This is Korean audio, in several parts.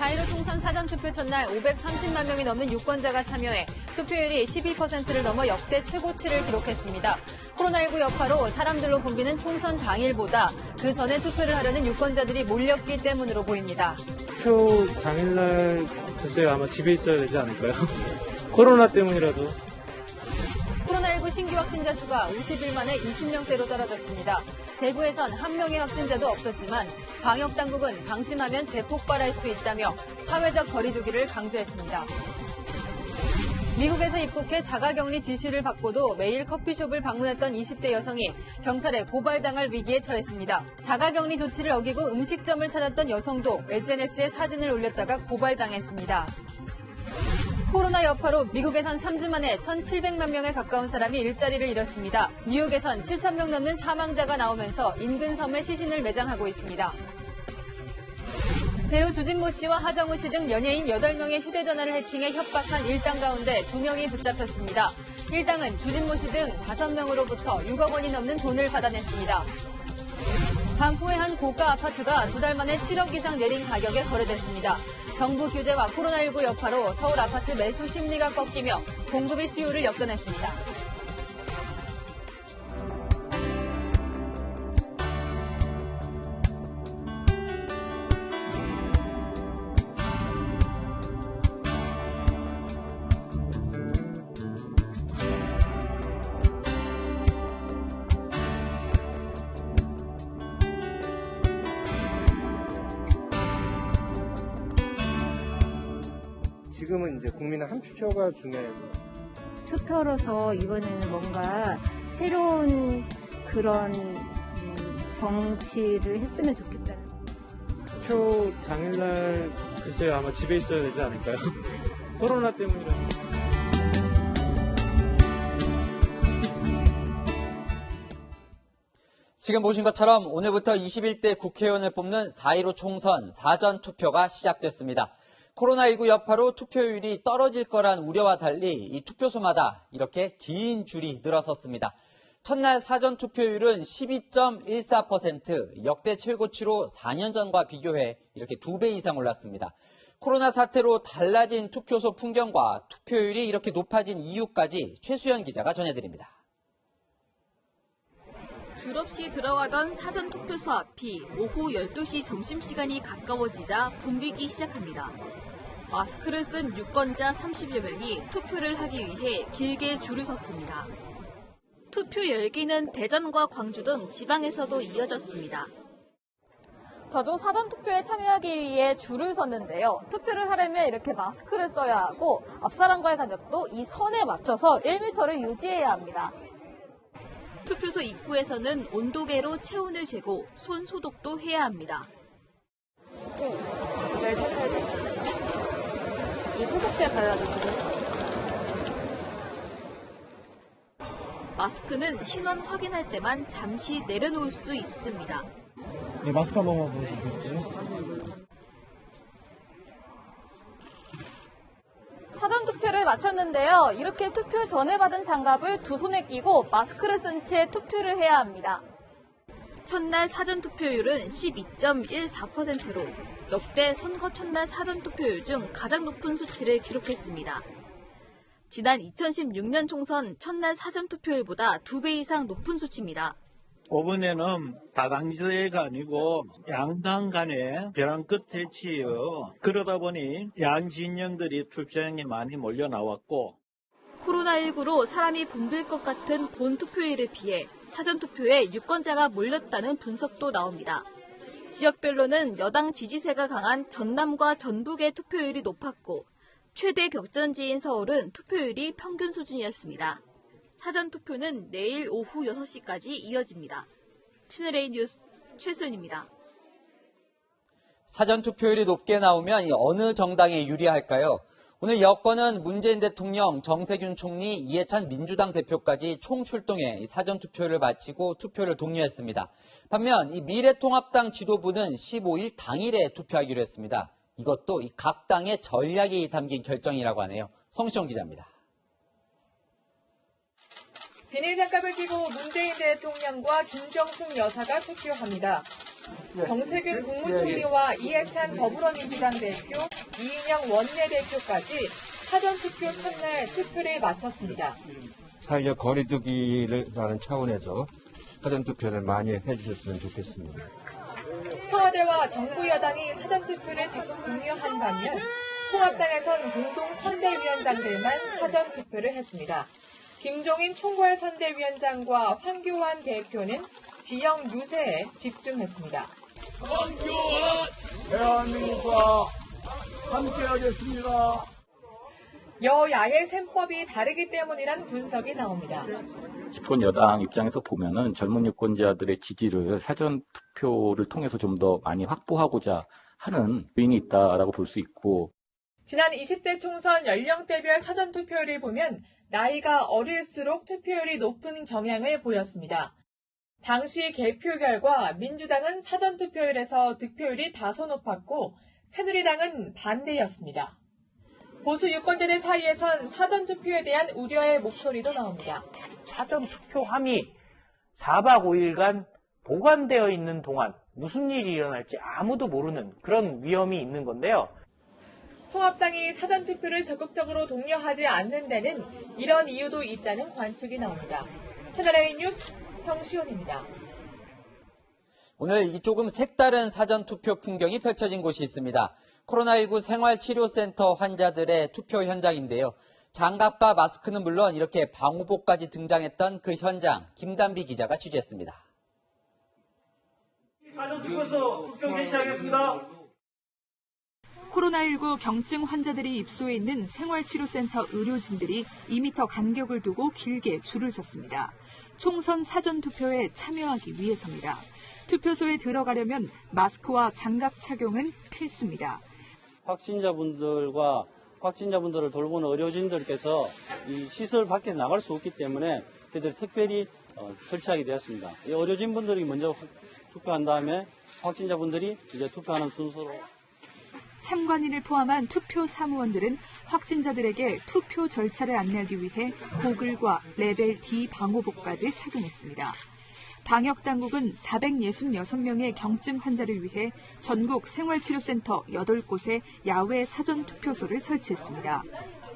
4.15 총선 사전투표 첫날 530만 명이 넘는 유권자가 참여해 투표율이 12%를 넘어 역대 최고치를 기록했습니다. 코로나19 여파로 사람들로 붐비는 총선 당일보다 그 전에 투표를 하려는 유권자들이 몰렸기 때문으로 보입니다. 투표 당일날 글쎄요, 아마 집에 있어야 되지 않을까요? 코로나 때문이라도. 코로나19 신규 확진자 수가 50일 만에 20명대로 떨어졌습니다. 대구에선 한 명의 확진자도 없었지만 방역당국은 방심하면 재폭발할 수 있다며 사회적 거리두기를 강조했습니다. 미국에서 입국해 자가격리 지시를 받고도 매일 커피숍을 방문했던 20대 여성이 경찰에 고발당할 위기에 처했습니다. 자가격리 조치를 어기고 음식점을 찾았던 여성도 SNS에 사진을 올렸다가 고발당했습니다. 코로나 여파로 미국에선 3주 만에 1,700만 명에 가까운 사람이 일자리를 잃었습니다. 뉴욕에선 7,000명 넘는 사망자가 나오면서 인근 섬에 시신을 매장하고 있습니다. 배우 주진모 씨와 하정우 씨 등 연예인 8명의 휴대전화를 해킹해 협박한 일당 가운데 2명이 붙잡혔습니다. 일당은 주진모 씨 등 5명으로부터 6억 원이 넘는 돈을 받아냈습니다. 반포의 한 고가 아파트가 2달 만에 7억 이상 내린 가격에 거래됐습니다. 정부 규제와 코로나19 여파로 서울 아파트 매수 심리가 꺾이며 공급이 수요를 역전했습니다. 지금은 이제 국민의 한 표가 중요해요. 투표로서 이번에는 뭔가 새로운 그런 정치를 했으면 좋겠다. 투표 당일날 글쎄요, 아마 집에 있어야 되지 않을까요? 코로나 때문이라도. 지금 보신 것처럼 오늘부터 21대 국회의원을 뽑는 4.15 총선 사전투표가 시작됐습니다. 코로나19 여파로 투표율이 떨어질 거란 우려와 달리 이 투표소마다 이렇게 긴 줄이 늘어섰습니다. 첫날 사전투표율은 12.14%, 역대 최고치로 4년 전과 비교해 이렇게 2배 이상 올랐습니다. 코로나 사태로 달라진 투표소 풍경과 투표율이 이렇게 높아진 이유까지 최수연 기자가 전해드립니다. 줄 없이 들어가던 사전투표소 앞이 오후 12시 점심시간이 가까워지자 붐비기 시작합니다. 마스크를 쓴 유권자 30여 명이 투표를 하기 위해 길게 줄을 섰습니다. 투표 열기는 대전과 광주 등 지방에서도 이어졌습니다. 저도 사전투표에 참여하기 위해 줄을 섰는데요. 투표를 하려면 이렇게 마스크를 써야 하고 앞 사람과의 간격도 이 선에 맞춰서 1m를 유지해야 합니다. 투표소 입구에서는 온도계로 체온을 재고 손 소독도 해야 합니다. 이 소독제 발라주시고요. 마스크는 신원 확인할 때만 잠시 내려놓을 수 있습니다. 네, 마스크 한 번만 보여주시겠어요? 사전투표를 마쳤는데요. 이렇게 투표 전에 받은 장갑을 두 손에 끼고 마스크를 쓴 채 투표를 해야 합니다. 첫날 사전투표율은 12.14%로 역대 선거 첫날 사전투표율 중 가장 높은 수치를 기록했습니다. 지난 2016년 총선 첫날 사전투표율보다 2배 이상 높은 수치입니다. 이번에는 다당제가 아니고 양당 간의 벼랑 끝에 치여 그러다 보니 양 진영들이 투표장에 많이 몰려 나왔고 코로나19로 사람이 붐빌 것 같은 본투표일에 비해 사전투표에 유권자가 몰렸다는 분석도 나옵니다. 지역별로는 여당 지지세가 강한 전남과 전북의 투표율이 높았고 최대 격전지인 서울은 투표율이 평균 수준이었습니다. 사전투표는 내일 오후 6시까지 이어집니다. 채널A 뉴스 최수연입니다. 사전투표율이 높게 나오면 어느 정당에 유리할까요? 오늘 여권은 문재인 대통령, 정세균 총리, 이해찬 민주당 대표까지 총출동해 사전투표를 마치고 투표를 독려했습니다. 반면 미래통합당 지도부는 15일 당일에 투표하기로 했습니다. 이것도 각 당의 전략이 담긴 결정이라고 하네요. 성시영 기자입니다. 비닐 장갑을 끼고 문재인 대통령과 김정숙 여사가 투표합니다. 정세균 국무총리와 이해찬 더불어민주당 대표, 이인영 원내대표까지 사전투표 첫날 투표를 마쳤습니다. 사회적 거리두기라는 차원에서 사전투표를 많이 해주셨으면 좋겠습니다. 청와대와 정부 여당이 사전투표를 직접 독려한 반면 통합당에선 공동 선대위원장들만 사전투표를 했습니다. 김종인 총괄선대위원장과 황교안 대표는 지역 유세에 집중했습니다. 황교안 대한민국과 함께하겠습니다. 여야의 셈법이 다르기 때문이란 분석이 나옵니다. 집권 여당 입장에서 보면은 젊은 유권자들의 지지를 사전 투표를 통해서 좀 더 많이 확보하고자 하는 요인이 있다라고 볼 수 있고, 지난 20대 총선 연령대별 사전투표율을 보면 나이가 어릴수록 투표율이 높은 경향을 보였습니다. 당시 개표 결과 민주당은 사전투표율에서 득표율이 다소 높았고 새누리당은 반대였습니다. 보수 유권자들 사이에선 사전투표에 대한 우려의 목소리도 나옵니다. 사전투표함이 4박 5일간 보관되어 있는 동안 무슨 일이 일어날지 아무도 모르는 그런 위험이 있는 건데요. 통합당이 사전투표를 적극적으로 독려하지 않는 데는 이런 이유도 있다는 관측이 나옵니다. 채널A 뉴스 성시온입니다. 오늘 이 조금 색다른 사전투표 풍경이 펼쳐진 곳이 있습니다. 코로나19 생활치료센터 환자들의 투표 현장인데요. 장갑과 마스크는 물론 이렇게 방호복까지 등장했던 그 현장, 김단비 기자가 취재했습니다. 사전투표소 투표 개시하겠습니다. 코로나19 경증 환자들이 입소해 있는 생활치료센터 의료진들이 2m 간격을 두고 길게 줄을 섰습니다. 총선 사전투표에 참여하기 위해서입니다. 투표소에 들어가려면 마스크와 장갑 착용은 필수입니다. 확진자분들과 확진자분들을 돌보는 의료진들께서 이 시설 밖에서 나갈 수 없기 때문에 그들이 특별히 설치하게 되었습니다. 이 의료진분들이 먼저 투표한 다음에 확진자분들이 이제 투표하는 순서로. 참관인을 포함한 투표 사무원들은 확진자들에게 투표 절차를 안내하기 위해 고글과 레벨 D 방호복까지 착용했습니다. 방역당국은 466명의 경증 환자를 위해 전국 생활치료센터 8곳에 야외 사전투표소를 설치했습니다.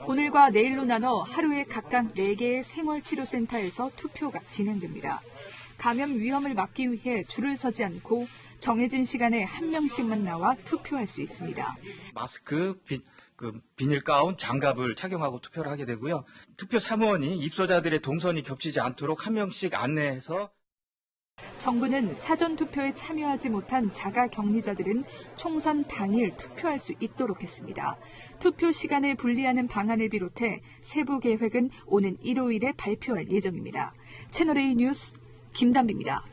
오늘과 내일로 나눠 하루에 각각 4개의 생활치료센터에서 투표가 진행됩니다. 감염 위험을 막기 위해 줄을 서지 않고 정해진 시간에 한 명씩만 나와 투표할 수 있습니다. 마스크, 비닐 가운, 장갑을 착용하고 투표를 하게 되고요. 투표 사무원이 입소자들의 동선이 겹치지 않도록 한 명씩 안내해서. 정부는 사전투표에 참여하지 못한 자가격리자들은 총선 당일 투표할 수 있도록 했습니다. 투표 시간을 분리하는 방안을 비롯해 세부 계획은 오는 일요일에 발표할 예정입니다. 채널A 뉴스 김단비입니다.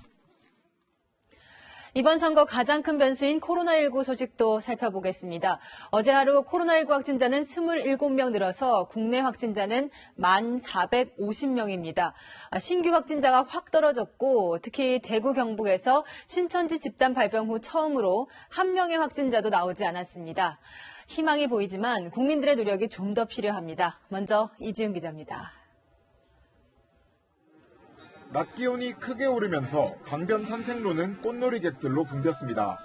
이번 선거 가장 큰 변수인 코로나19 소식도 살펴보겠습니다. 어제 하루 코로나19 확진자는 27명 늘어서 국내 확진자는 1,450명입니다. 신규 확진자가 확 떨어졌고 특히 대구 경북에서 신천지 집단 발병 후 처음으로 한 명의 확진자도 나오지 않았습니다. 희망이 보이지만 국민들의 노력이 좀 더 필요합니다. 먼저 이지훈 기자입니다. 낮 기온이 크게 오르면서 강변 산책로는 꽃놀이객들로 붐볐습니다.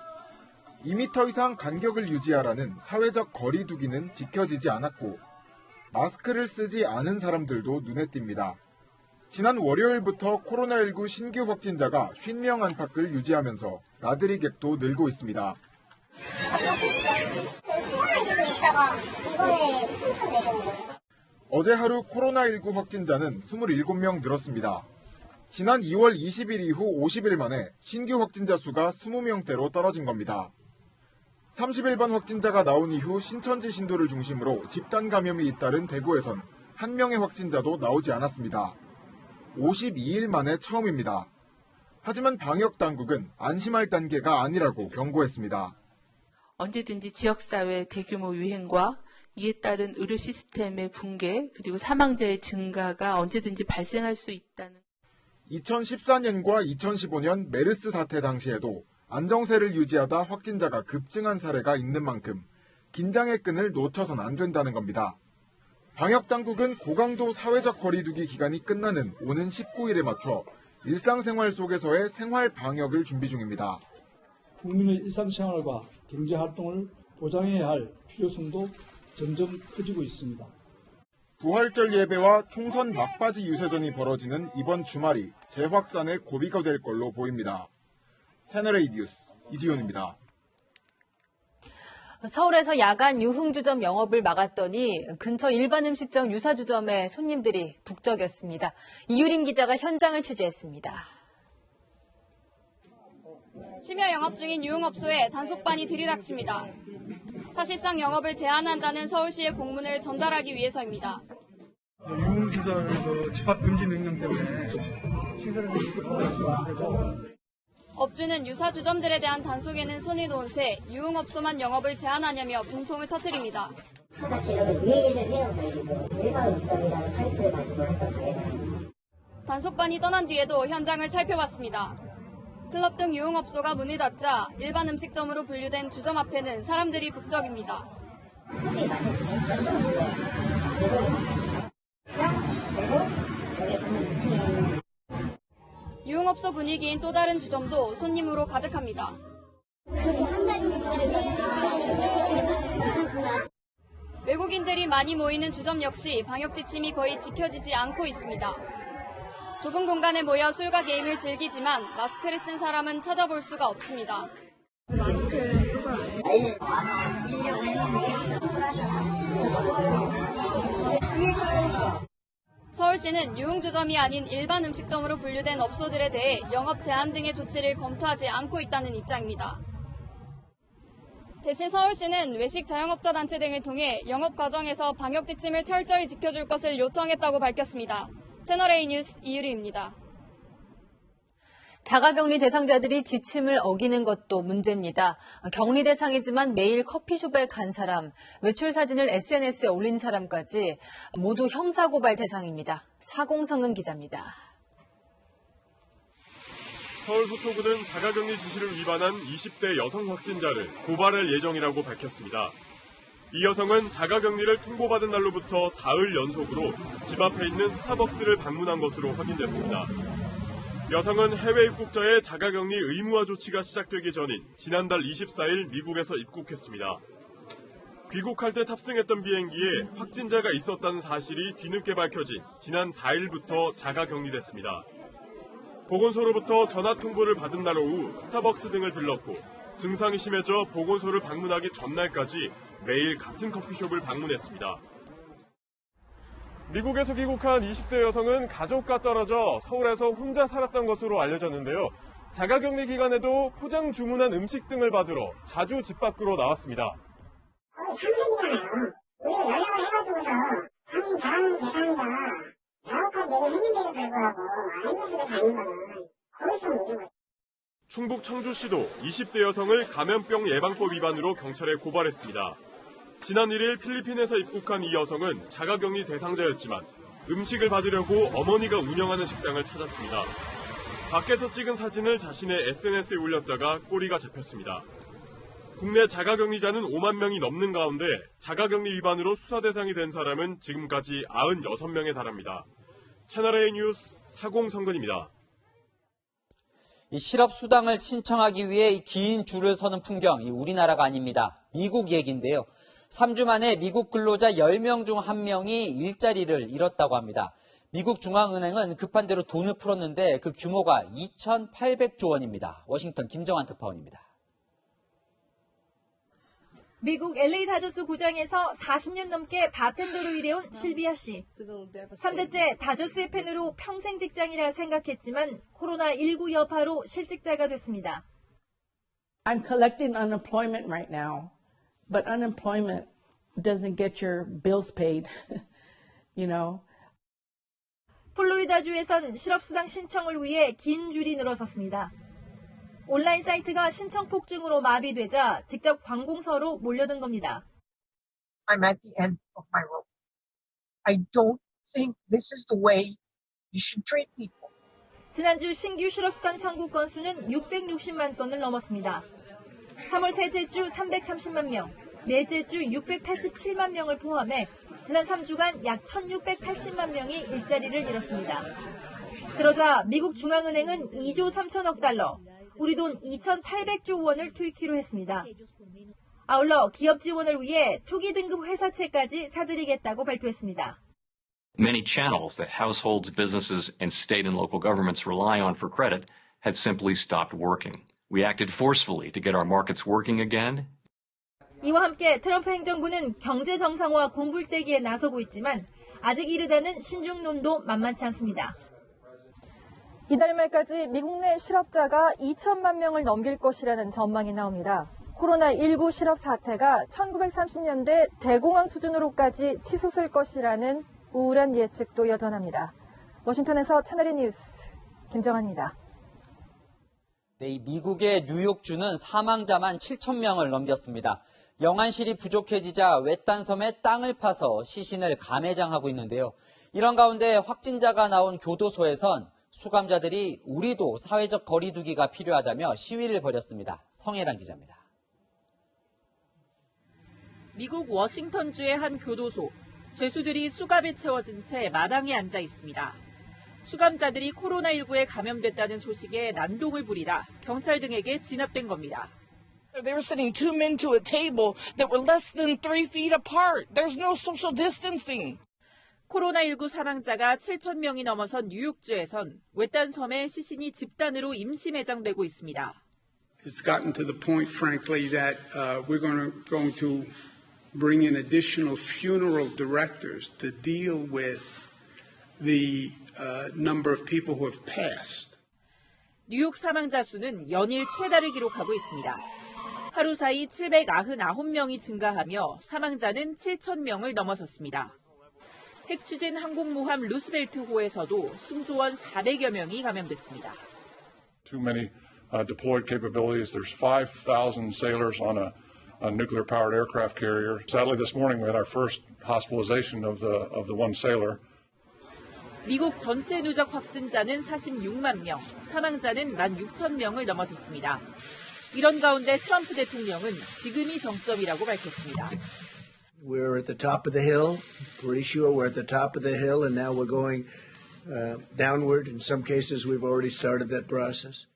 2m 이상 간격을 유지하라는 사회적 거리 두기는 지켜지지 않았고 마스크를 쓰지 않은 사람들도 눈에 띕니다. 지난 월요일부터 코로나19 신규 확진자가 50명 안팎을 유지하면서 나들이 객도 늘고 있습니다. 어제 하루 코로나19 확진자는 27명 늘었습니다. 지난 2월 20일 이후 50일 만에 신규 확진자 수가 20명대로 떨어진 겁니다. 31번 확진자가 나온 이후 신천지 신도를 중심으로 집단 감염이 잇따른 대구에선 한 명의 확진자도 나오지 않았습니다. 52일 만에 처음입니다. 하지만 방역당국은 안심할 단계가 아니라고 경고했습니다. 언제든지 지역사회 대규모 유행과 이에 따른 의료 시스템의 붕괴 그리고 사망자의 증가가 언제든지 발생할 수 있다는 2014년과 2015년 메르스 사태 당시에도 안정세를 유지하다 확진자가 급증한 사례가 있는 만큼 긴장의 끈을 놓쳐선 안 된다는 겁니다. 방역당국은 고강도 사회적 거리두기 기간이 끝나는 오는 19일에 맞춰 일상생활 속에서의 생활 방역을 준비 중입니다. 국민의 일상생활과 경제활동을 보장해야 할 필요성도 점점 커지고 있습니다. 부활절 예배와 총선 막바지 유세전이 벌어지는 이번 주말이 재확산의 고비가 될 걸로 보입니다. 채널A 뉴스 이지훈입니다. 서울에서 야간 유흥주점 영업을 막았더니 근처 일반 음식점 유사주점에 손님들이 북적였습니다. 이유림 기자가 현장을 취재했습니다. 심야 영업 중인 유흥업소에 단속반이 들이닥칩니다. 사실상 영업을 제한한다는 서울시의 공문을 전달하기 위해서입니다. 유흥시설 집합 금지 명령 때문에 시설을 이렇게 받아주시면 안 되고. 업주는 유사주점들에 대한 단속에는 손을 놓은 채 유흥업소만 영업을 제한하냐며 분통을 터뜨립니다. 지금 이 얘기를 해요. 저희도 일반 주점이라는 타이틀을 가지고 했던 거예요. 단속반이 떠난 뒤에도 현장을 살펴봤습니다. 클럽 등 유흥업소가 문을 닫자 일반 음식점으로 분류된 주점 앞에는 사람들이 북적입니다. 유흥업소 분위기인 또 다른 주점도 손님으로 가득합니다. 외국인들이 많이 모이는 주점 역시 방역 지침이 거의 지켜지지 않고 있습니다. 좁은 공간에 모여 술과 게임을 즐기지만 마스크를 쓴 사람은 찾아볼 수가 없습니다. 마스크를 누가 하세요? 서울시는 유흥주점이 아닌 일반 음식점으로 분류된 업소들에 대해 영업 제한 등의 조치를 검토하지 않고 있다는 입장입니다. 대신 서울시는 외식 자영업자 단체 등을 통해 영업 과정에서 방역 지침을 철저히 지켜줄 것을 요청했다고 밝혔습니다. 채널A 뉴스 이유리입니다. 자가격리 대상자들이 지침을 어기는 것도 문제입니다. 격리 대상이지만 매일 커피숍에 간 사람, 외출 사진을 SNS에 올린 사람까지 모두 형사고발 대상입니다. 사공성은 기자입니다. 서울 서초구는 자가격리 지시를 위반한 20대 여성 확진자를 고발할 예정이라고 밝혔습니다. 이 여성은 자가격리를 통보받은 날로부터 사흘 연속으로 집 앞에 있는 스타벅스를 방문한 것으로 확인됐습니다. 여성은 해외 입국자의 자가격리 의무화 조치가 시작되기 전인 지난달 24일 미국에서 입국했습니다. 귀국할 때 탑승했던 비행기에 확진자가 있었다는 사실이 뒤늦게 밝혀진 지난 4일부터 자가격리됐습니다. 보건소로부터 전화 통보를 받은 날 오후 스타벅스 등을 들렀고 증상이 심해져 보건소를 방문하기 전날까지 매일 같은 커피숍을 방문했습니다. 미국에서 귀국한 20대 여성은 가족과 떨어져 서울에서 혼자 살았던 것으로 알려졌는데요. 자가격리 기간에도 포장 주문한 음식 등을 받으러 자주 집 밖으로 나왔습니다. 상생이잖아요. 우리가 연락을 해가지고서 당연히 잘하는 대상이다. 라고까지 얘기했는데도 불구하고 알면서도 다닌 거는 거기서 있는 거죠. 충북 청주시도 20대 여성을 감염병 예방법 위반으로 경찰에 고발했습니다. 지난 1일 필리핀에서 입국한 이 여성은 자가격리 대상자였지만 음식을 받으려고 어머니가 운영하는 식당을 찾았습니다. 밖에서 찍은 사진을 자신의 SNS에 올렸다가 꼬리가 잡혔습니다. 국내 자가격리자는 5만 명이 넘는 가운데 자가격리 위반으로 수사 대상이 된 사람은 지금까지 96명에 달합니다. 채널A 뉴스 사공성근입니다. 이 실업수당을 신청하기 위해 긴 줄을 서는 풍경, 우리나라가 아닙니다. 미국 얘기인데요. 3주 만에 미국 근로자 10명 중 1명이 일자리를 잃었다고 합니다. 미국 중앙은행은 급한 대로 돈을 풀었는데 그 규모가 2,800조 원입니다. 워싱턴 김정환 특파원입니다. 미국 LA 다저스 구장에서 40년 넘게 바텐더로 일해온 실비아 씨. 3대째 다저스의 팬으로 평생 직장이라 생각했지만 코로나19 여파로 실직자가 됐습니다. I'm collecting unemployment right now, but unemployment doesn't get your bills paid, you know. 플로리다주에선 실업수당 신청을 위해 긴 줄이 늘어섰습니다. 온라인 사이트가 신청 폭증으로 마비되자 직접 관공서로 몰려든 겁니다. I'm at the end of my rope. I don't think this is the way you should treat people. 지난주 신규 실업수당 청구 건수는 660만 건을 넘었습니다. 3월 셋째 주 330만 명, 넷째 주 687만 명을 포함해 지난 3주간 약 1,680만 명이 일자리를 잃었습니다. 그러자 미국 중앙은행은 2조 3천억 달러, 우리 돈 2,800조 원을 투입키로 했습니다. 아울러 기업 지원을 위해 초기 등급 회사채까지 사들이겠다고 발표했습니다. Many channels that households, businesses, and state and local governments rely on for credit had simply stopped working. We acted forcefully to get our markets working again. 이와 함께 트럼프 행정부는 경제 정상화 군불대기에 나서고 있지만 아직 이르다는 신중론도 만만치 않습니다. 이달 말까지 미국 내 실업자가 2천만 명을 넘길 것이라는 전망이 나옵니다. 코로나19 실업 사태가 1930년대 대공황 수준으로까지 치솟을 것이라는 우울한 예측도 여전합니다. 워싱턴에서 채널A 뉴스 김정환입니다. 네, 미국의 뉴욕주는 사망자만 7천 명을 넘겼습니다. 영안실이 부족해지자 외딴 섬에 땅을 파서 시신을 감해장하고 있는데요. 이런 가운데 확진자가 나온 교도소에선 수감자들이 우리도 사회적 거리 두기가 필요하다며 시위를 벌였습니다. 성혜란 기자입니다. 미국 워싱턴주의 한 교도소. 죄수들이 수갑에 채워진 채 마당에 앉아 있습니다. 수감자들이 코로나19에 감염됐다는 소식에 난동을 부리다 경찰 등에게 진압된 겁니다. They were sitting two men to a table that were less than 3 feet apart. There's no social distancing. 코로나19 사망자가 7천 명이 넘어선 뉴욕주에선 외딴 섬에 시신이 집단으로 임시 매장되고 있습니다. It's gotten to the point, frankly, that we're going to bring in additional funeral directors to deal with the number of people who have passed. 뉴욕 사망자 수는 연일 최다를 기록하고 있습니다. 하루 사이 799명이 증가하며 사망자는 7천 명을 넘어섰습니다. 핵추진 항공모함 루스벨트호에서도 승조원 400여 명이 감염됐습니다. Too many deployed capabilities. There's 5,000 sailors on a nuclear-powered aircraft carrier. Sadly, this morning we had our first hospitalization of the one sailor. 미국 전체 누적 확진자는 46만 명, 사망자는 16,000명을 넘어섰습니다. 이런 가운데 트럼프 대통령은 지금이 정점이라고 밝혔습니다. We're at the top of the hill. Pretty sure we're at the top of the hill, and now we're going downward. In some cases, we've already started that process.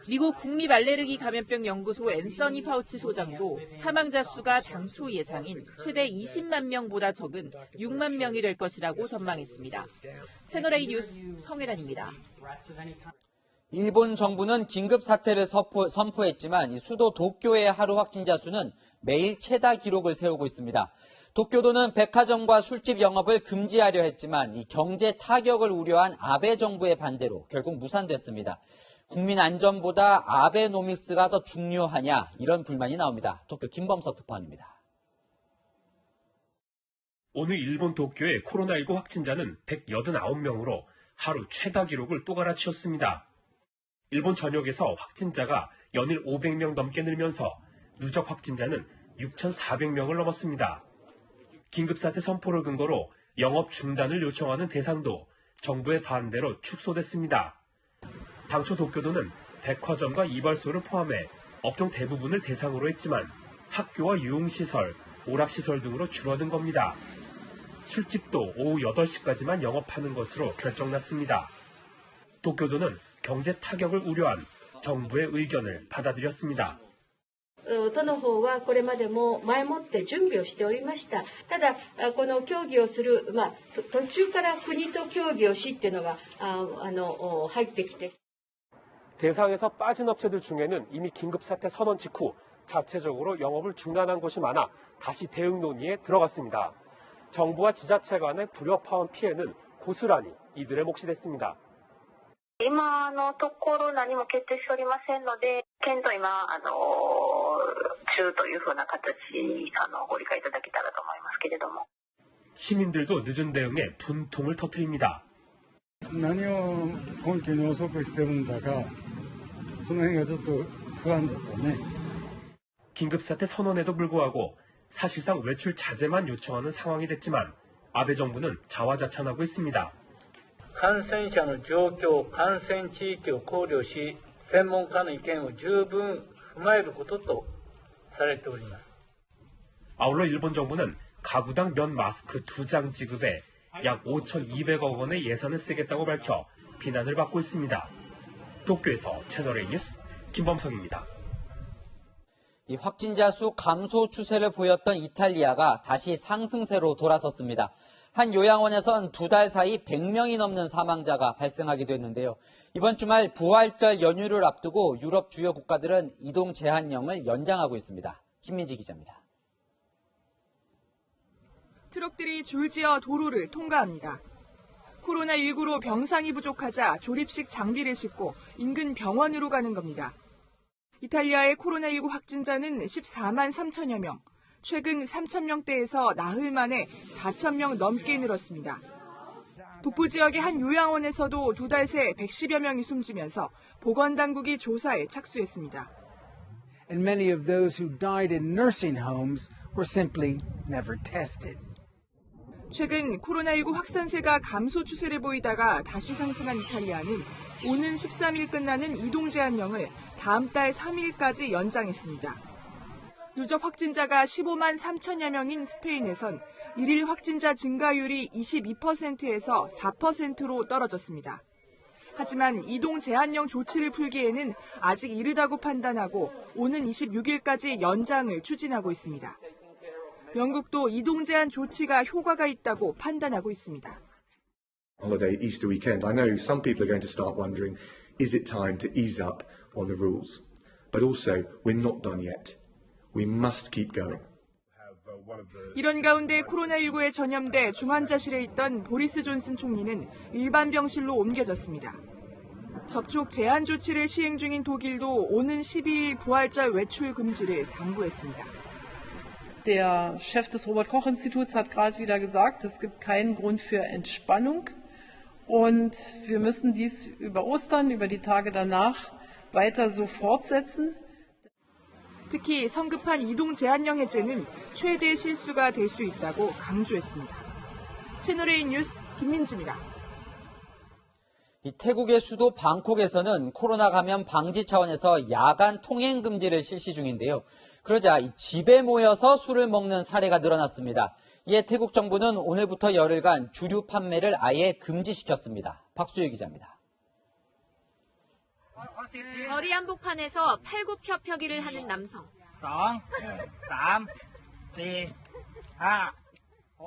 미국 국립 알레르기 감염병 연구소 앤서니 파우치 소장도 사망자 수가 당초 예상인 최대 20만 명보다 적은 6만 명이 될 것이라고 전망했습니다. 채널A 뉴스 성혜란입니다. 일본 정부는 긴급 사태를 선포했지만 수도 도쿄의 하루 확진자 수는 매일 최다 기록을 세우고 있습니다. 도쿄도는 백화점과 술집 영업을 금지하려 했지만 이 경제 타격을 우려한 아베 정부의 반대로 결국 무산됐습니다. 국민 안전보다 아베노믹스가 더 중요하냐 이런 불만이 나옵니다. 도쿄 김범석 특파원입니다. 오늘 일본 도쿄의 코로나19 확진자는 189명으로 하루 최다 기록을 또 갈아치웠습니다. 일본 전역에서 확진자가 연일 500명 넘게 늘면서 누적 확진자는 6,400명을 넘었습니다. 긴급사태 선포를 근거로 영업 중단을 요청하는 대상도 정부의 반대로 축소됐습니다. 당초 도쿄도는 백화점과 이발소를 포함해 업종 대부분을 대상으로 했지만 학교와 유흥시설, 오락시설 등으로 줄어든 겁니다. 술집도 오후 8시까지만 영업하는 것으로 결정났습니다. 도쿄도는 경제 타격을 우려한 정부의 의견을 받아들였습니다. 都の方はこれまでも前もって準備をしておりました。ただ、この協議をする、途中から国と協議をしっていうのが入ってきて。 대상에서 빠진 업체들 중에는 이미 긴급사태 선언 직후 자체적으로 영업을 중단한 곳이 많아 다시 대응 논의에 들어갔습니다. 정부와 지자체 간의 불협화음 피해는 고스란히 이들의 몫이 됐습니다. 今のところ何も決定しておりませんので、現在今中というふうな形ご理解いただけたらと思いますけれども。 시민들도 늦은 대응에 분통을 터뜨립니다. 何を根拠に遅くしてるんだか、その辺がちょっと不安だったね。 긴급사태 선언에도 불구하고 사실상 외출 자제만 요청하는 상황이 됐지만 아베 정부는 자화자찬하고 있습니다. 感染者の状況、感染地域を考慮し、専門家の意見を十分踏まえることとされております。 아울러 일본 정부는 가구당 면 마스크 2장 지급에 약 5,200억 원의 예산을 쓰겠다고 밝혀 비난을 받고 있습니다. 도쿄에서 채널A 뉴스 김범석입니다. 이 확진자 수 감소 추세를 보였던 이탈리아가 다시 상승세로 돌아섰습니다. 한 요양원에선 2달 사이 100명이 넘는 사망자가 발생하기도 했는데요. 이번 주말 부활절 연휴를 앞두고 유럽 주요 국가들은 이동 제한령을 연장하고 있습니다. 김민지 기자입니다. 트럭들이 줄지어 도로를 통과합니다. 코로나19로 병상이 부족하자 조립식 장비를 싣고 인근 병원으로 가는 겁니다. 이탈리아의 코로나19 확진자는 14만 3천여 명, 최근 3천 명대에서 나흘 만에 4천 명 넘게 늘었습니다. 북부 지역의 한 요양원에서도 2달 새 110여 명이 숨지면서 보건당국이 조사에 착수했습니다. And many of those who died in nursing homes were simply never tested. 최근 코로나19 확산세가 감소 추세를 보이다가 다시 상승한 이탈리아는 오는 13일 끝나는 이동 제한령을 다음 달 3일까지 연장했습니다. 누적 확진자가 15만 3천여 명인 스페인에선 일일 확진자 증가율이 22%에서 4%로 떨어졌습니다. 하지만 이동 제한령 조치를 풀기에는 아직 이르다고 판단하고 오는 26일까지 연장을 추진하고 있습니다. 영국도 이동 제한 조치가 효과가 있다고 판단하고 있습니다. Holiday Easter weekend. I know some people are going to start wondering, is it time to ease up on the rules? But also, we're not done yet. We must keep going. 이런 가운데 코로나19에 전염돼 중환자실에 있던 보리스 존슨 총리는 일반 병실로 옮겨졌습니다. 접촉 제한 조치를 시행 중인 독일도 오는 12일 부활절 외출 금지를 당부했습니다. Der Chef des Robert-Koch-Instituts hat gerade wieder gesagt, es gibt keinen Grund für Entspannung und wir müssen dies über Ostern, über die Tage danach weiter so fortsetzen. 특히 성급한 이동 제한령 해제는 최대 실수가 될 수 있다고 강조했습니다. 채널A 뉴스 김민지입니다. 이 태국의 수도 방콕에서는 코로나 감염 방지 차원에서 야간 통행 금지를 실시 중인데요. 그러자 이 집에 모여서 술을 먹는 사례가 늘어났습니다. 이에 태국 정부는 오늘부터 열흘간 주류 판매를 아예 금지시켰습니다. 박수혜 기자입니다. 거리 한복판에서 팔굽혀펴기를 하는 남성.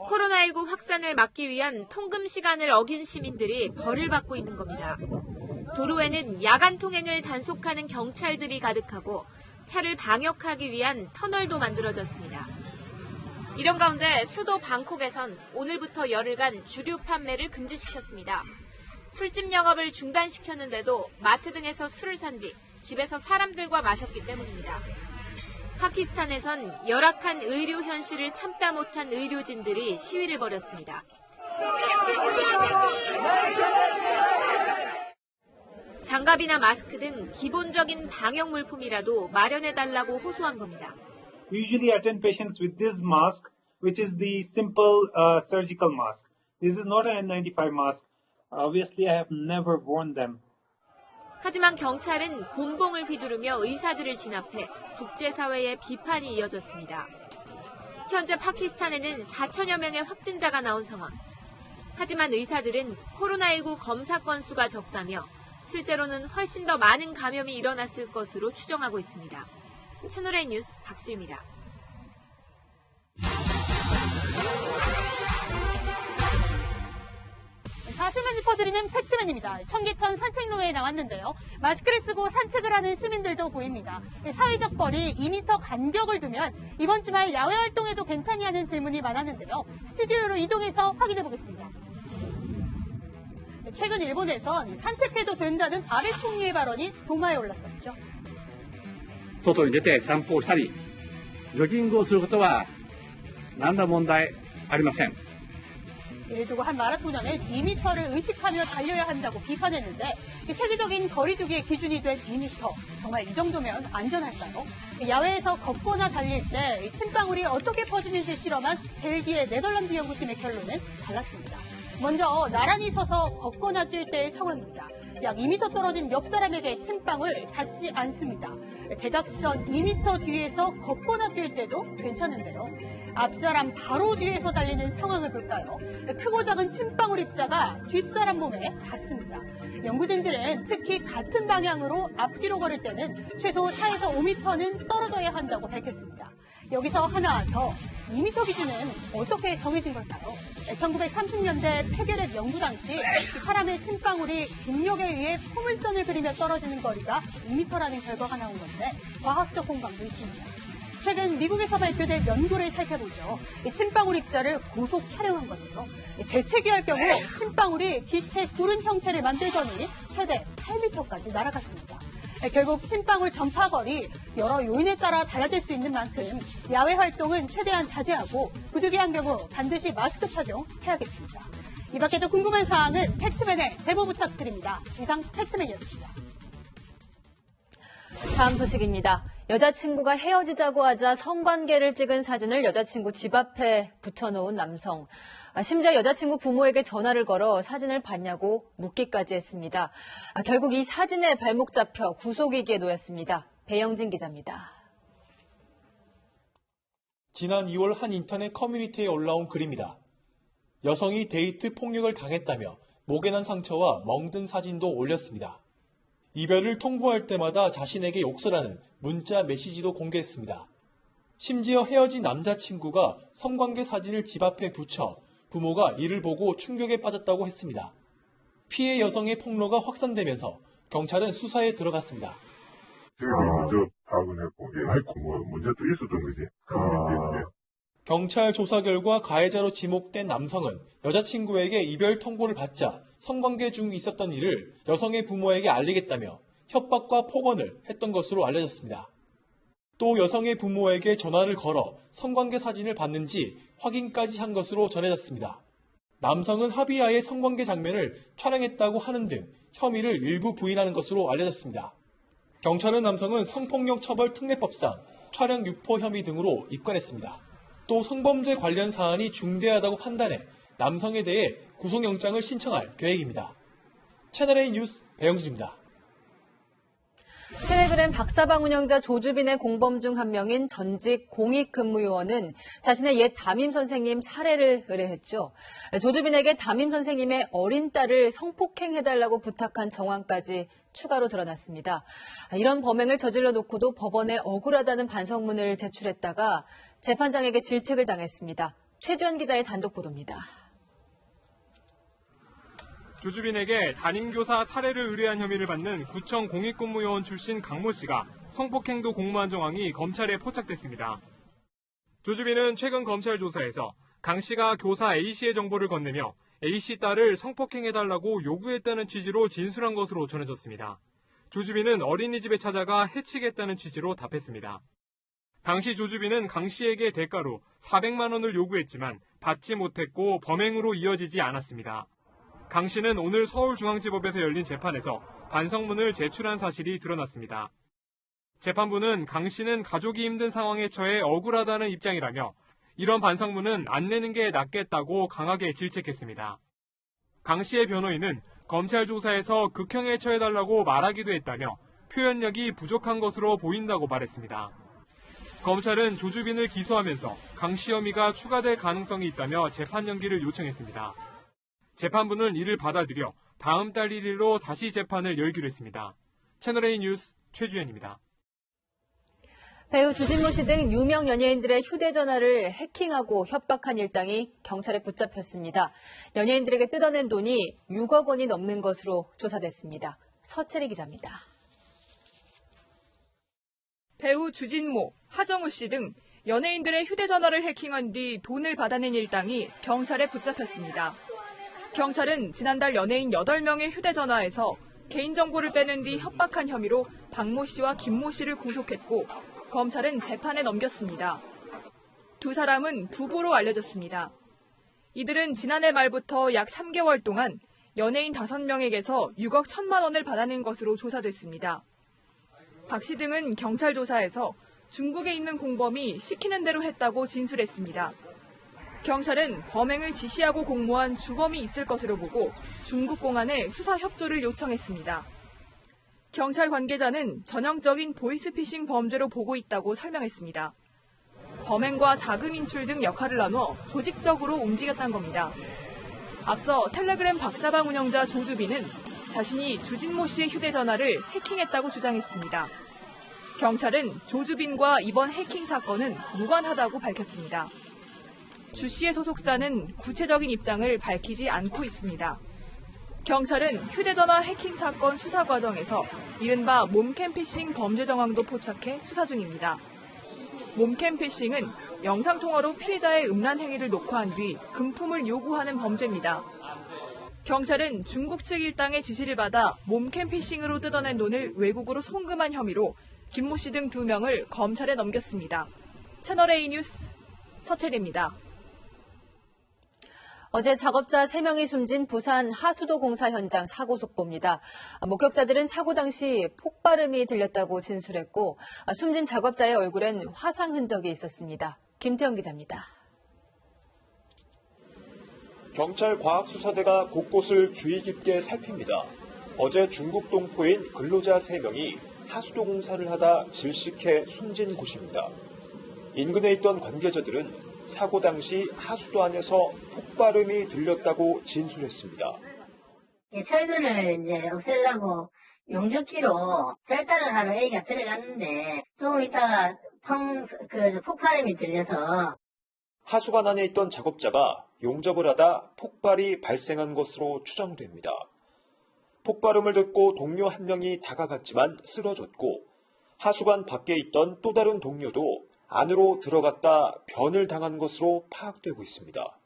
코로나19 확산을 막기 위한 통금 시간을 어긴 시민들이 벌을 받고 있는 겁니다. 도로에는 야간 통행을 단속하는 경찰들이 가득하고 차를 방역하기 위한 터널도 만들어졌습니다. 이런 가운데 수도 방콕에선 오늘부터 열흘간 주류 판매를 금지시켰습니다. 술집 영업을 중단시켰는데도 마트 등에서 술을 산 뒤 집에서 사람들과 마셨기 때문입니다. 파키스탄에선 열악한 의료 현실을 참다 못한 의료진들이 시위를 벌였습니다. 장갑이나 마스크 등 기본적인 방역 물품이라도 마련해달라고 호소한 겁니다. We usually attend patients with this mask, which is the simple surgical mask. This is not an N95 mask. Obviously, I have never worn them. 하지만 경찰은 곤봉을 휘두르며 의사들을 진압해 국제사회의 비판이 이어졌습니다. 현재 파키스탄에는 4천여 명의 확진자가 나온 상황. 하지만 의사들은 코로나19 검사 건수가 적다며 실제로는 훨씬 더 많은 감염이 일어났을 것으로 추정하고 있습니다. 채널A 뉴스 박수희입니다. 사실만 짚어드리는 팩트맨입니다. 청계천 산책로에 나왔는데요. 마스크를 쓰고 산책을 하는 시민들도 보입니다. 사회적 거리 2m 간격을 두면 이번 주말 야외 활동에도 괜찮니 하는 질문이 많았는데요. 스튜디오로 이동해서 확인해 보겠습니다. 최근 일본에선 산책해도 된다는 아베 총리의 발언이 도마에 올랐었죠. 外に出て散歩をしたり、ジョギングをすることは何ら問題ありません。 이를 두고 한 마라토너는 2m를 의식하며 달려야 한다고 비판했는데 세계적인 거리두기의 기준이 된 2m. 정말 이 정도면 안전할까요? 야외에서 걷거나 달릴 때 침방울이 어떻게 퍼지는지 실험한 벨기에 네덜란드 연구팀의 결론은 달랐습니다. 먼저 나란히 서서 걷거나 뛸 때의 상황입니다. 약 2m 떨어진 옆 사람에게 침방울 닿지 않습니다. 대각선 2m 뒤에서 걷거나 뛸 때도 괜찮은데요. 앞사람 바로 뒤에서 달리는 상황을 볼까요? 크고 작은 침방울 입자가 뒷사람 몸에 닿습니다. 연구진들은 특히 같은 방향으로 앞뒤로 걸을 때는 최소 4에서 5m는 떨어져야 한다고 밝혔습니다. 여기서 하나 더, 2m 기준은 어떻게 정해진 걸까요? 1930년대 폐결핵 연구 당시 사람의 침방울이 중력에 의해 포물선을 그리며 떨어지는 거리가 2m라는 결과가 나온 건데 과학적 공방도 있습니다. 최근 미국에서 발표된 연구를 살펴보죠. 침방울 입자를 고속 촬영한 건데요. 재채기할 경우 침방울이 기체 구름 형태를 만들더니 최대 8m까지 날아갔습니다. 결국 침방울 전파거리 여러 요인에 따라 달라질 수 있는 만큼 야외 활동은 최대한 자제하고 부득이한 경우 반드시 마스크 착용해야겠습니다. 이 밖에도 궁금한 사항은 팩트맨에 제보 부탁드립니다. 이상 팩트맨이었습니다. 다음 소식입니다. 여자친구가 헤어지자고 하자 성관계를 찍은 사진을 여자친구 집 앞에 붙여놓은 남성. 심지어 여자친구 부모에게 전화를 걸어 사진을 봤냐고 묻기까지 했습니다. 결국 이 사진에 발목 잡혀 구속위기에 놓였습니다. 배영진 기자입니다. 지난 2월 한 인터넷 커뮤니티에 올라온 글입니다. 여성이 데이트 폭력을 당했다며 목에 난 상처와 멍든 사진도 올렸습니다. 이별을 통보할 때마다 자신에게 욕설하는 문자 메시지도 공개했습니다. 심지어 헤어진 남자친구가 성관계 사진을 집 앞에 붙여 부모가 이를 보고 충격에 빠졌다고 했습니다. 피해 여성의 폭로가 확산되면서 경찰은 수사에 들어갔습니다. 먼저 파악은 했고, 했고 문제도 있었던 거지. 때문에. 경찰 조사 결과 가해자로 지목된 남성은 여자친구에게 이별 통보를 받자 성관계 중 있었던 일을 여성의 부모에게 알리겠다며 협박과 폭언을 했던 것으로 알려졌습니다. 또 여성의 부모에게 전화를 걸어 성관계 사진을 봤는지 확인까지 한 것으로 전해졌습니다. 남성은 합의하에 성관계 장면을 촬영했다고 하는 등 혐의를 일부 부인하는 것으로 알려졌습니다. 경찰은 남성은 성폭력처벌특례법상 촬영 유포 혐의 등으로 입건했습니다. 또 성범죄 관련 사안이 중대하다고 판단해 남성에 대해 구속영장을 신청할 계획입니다. 채널A 뉴스 배영수입니다. 텔레그램 박사방 운영자 조주빈의 공범 중 한 명인 전직 공익근무요원은 자신의 옛 담임 선생님 살해를 의뢰했죠. 조주빈에게 담임 선생님의 어린 딸을 성폭행해달라고 부탁한 정황까지 추가로 드러났습니다. 이런 범행을 저질러 놓고도 법원에 억울하다는 반성문을 제출했다가 재판장에게 질책을 당했습니다. 최주현 기자의 단독 보도입니다. 조주빈에게 담임교사 살해를 의뢰한 혐의를 받는 구청 공익근무요원 출신 강모 씨가 성폭행도 공모한 정황이 검찰에 포착됐습니다. 조주빈은 최근 검찰 조사에서 강 씨가 교사 A 씨의 정보를 건네며 A 씨 딸을 성폭행해달라고 요구했다는 취지로 진술한 것으로 전해졌습니다. 조주빈은 어린이집에 찾아가 해치겠다는 취지로 답했습니다. 당시 조주빈은 강 씨에게 대가로 400만 원을 요구했지만 받지 못했고 범행으로 이어지지 않았습니다. 강 씨는 오늘 서울중앙지법에서 열린 재판에서 반성문을 제출한 사실이 드러났습니다. 재판부는 강 씨는 가족이 힘든 상황에 처해 억울하다는 입장이라며 이런 반성문은 안 내는 게 낫겠다고 강하게 질책했습니다. 강 씨의 변호인은 검찰 조사에서 극형에 처해달라고 말하기도 했다며 표현력이 부족한 것으로 보인다고 말했습니다. 검찰은 조주빈을 기소하면서 강 씨 혐의가 추가될 가능성이 있다며 재판 연기를 요청했습니다. 재판부는 이를 받아들여 다음 달 1일로 다시 재판을 열기로 했습니다. 채널A 뉴스 최주현입니다. 배우 주진모 씨 등 유명 연예인들의 휴대전화를 해킹하고 협박한 일당이 경찰에 붙잡혔습니다. 연예인들에게 뜯어낸 돈이 6억 원이 넘는 것으로 조사됐습니다. 서채리 기자입니다. 배우 주진모, 하정우 씨 등 연예인들의 휴대전화를 해킹한 뒤 돈을 받아낸 일당이 경찰에 붙잡혔습니다. 경찰은 지난달 연예인 8명의 휴대전화에서 개인정보를 빼낸 뒤 협박한 혐의로 박모 씨와 김모 씨를 구속했고 검찰은 재판에 넘겼습니다. 두 사람은 부부로 알려졌습니다. 이들은 지난해 말부터 약 3개월 동안 연예인 5명에게서 6억 1천만 원을 받아낸 것으로 조사됐습니다. 박 씨 등은 경찰 조사에서 중국에 있는 공범이 시키는 대로 했다고 진술했습니다. 경찰은 범행을 지시하고 공모한 주범이 있을 것으로 보고 중국 공안에 수사 협조를 요청했습니다. 경찰 관계자는 전형적인 보이스피싱 범죄로 보고 있다고 설명했습니다. 범행과 자금 인출 등 역할을 나눠 조직적으로 움직였다는 겁니다. 앞서 텔레그램 박사방 운영자 조주빈은 자신이 주진모 씨의 휴대전화를 해킹했다고 주장했습니다. 경찰은 조주빈과 이번 해킹 사건은 무관하다고 밝혔습니다. 주 씨의 소속사는 구체적인 입장을 밝히지 않고 있습니다. 경찰은 휴대전화 해킹 사건 수사 과정에서 이른바 몸캠 피싱 범죄 정황도 포착해 수사 중입니다. 몸캠 피싱은 영상통화로 피해자의 음란 행위를 녹화한 뒤 금품을 요구하는 범죄입니다. 경찰은 중국 측 일당의 지시를 받아 몸캠 피싱으로 뜯어낸 돈을 외국으로 송금한 혐의로 김모 씨 등 2명을 검찰에 넘겼습니다. 채널A 뉴스 서채리입니다. 어제 작업자 3명이 숨진 부산 하수도 공사 현장 사고 속보입니다. 목격자들은 사고 당시 폭발음이 들렸다고 진술했고 숨진 작업자의 얼굴엔 화상 흔적이 있었습니다. 김태형 기자입니다. 경찰 과학수사대가 곳곳을 주의 깊게 살핍니다. 어제 중국 동포인 근로자 3명이 하수도 공사를 하다 질식해 숨진 곳입니다. 인근에 있던 관계자들은 사고 당시 하수도 안에서 폭발음이 들렸다고 진술했습니다. 철근을 이제 없애려고 용접기로 절단을 하러 A가 들어갔는데 조금 있다가 폭발음이 들려서 하수관 안에 있던 작업자가 용접을 하다 폭발이 발생한 것으로 추정됩니다. 폭발음을 듣고 동료 한 명이 다가갔지만 쓰러졌고 하수관 밖에 있던 또 다른 동료도 안으로 들어갔다 변을 당한 것으로 파악되고 있습니다.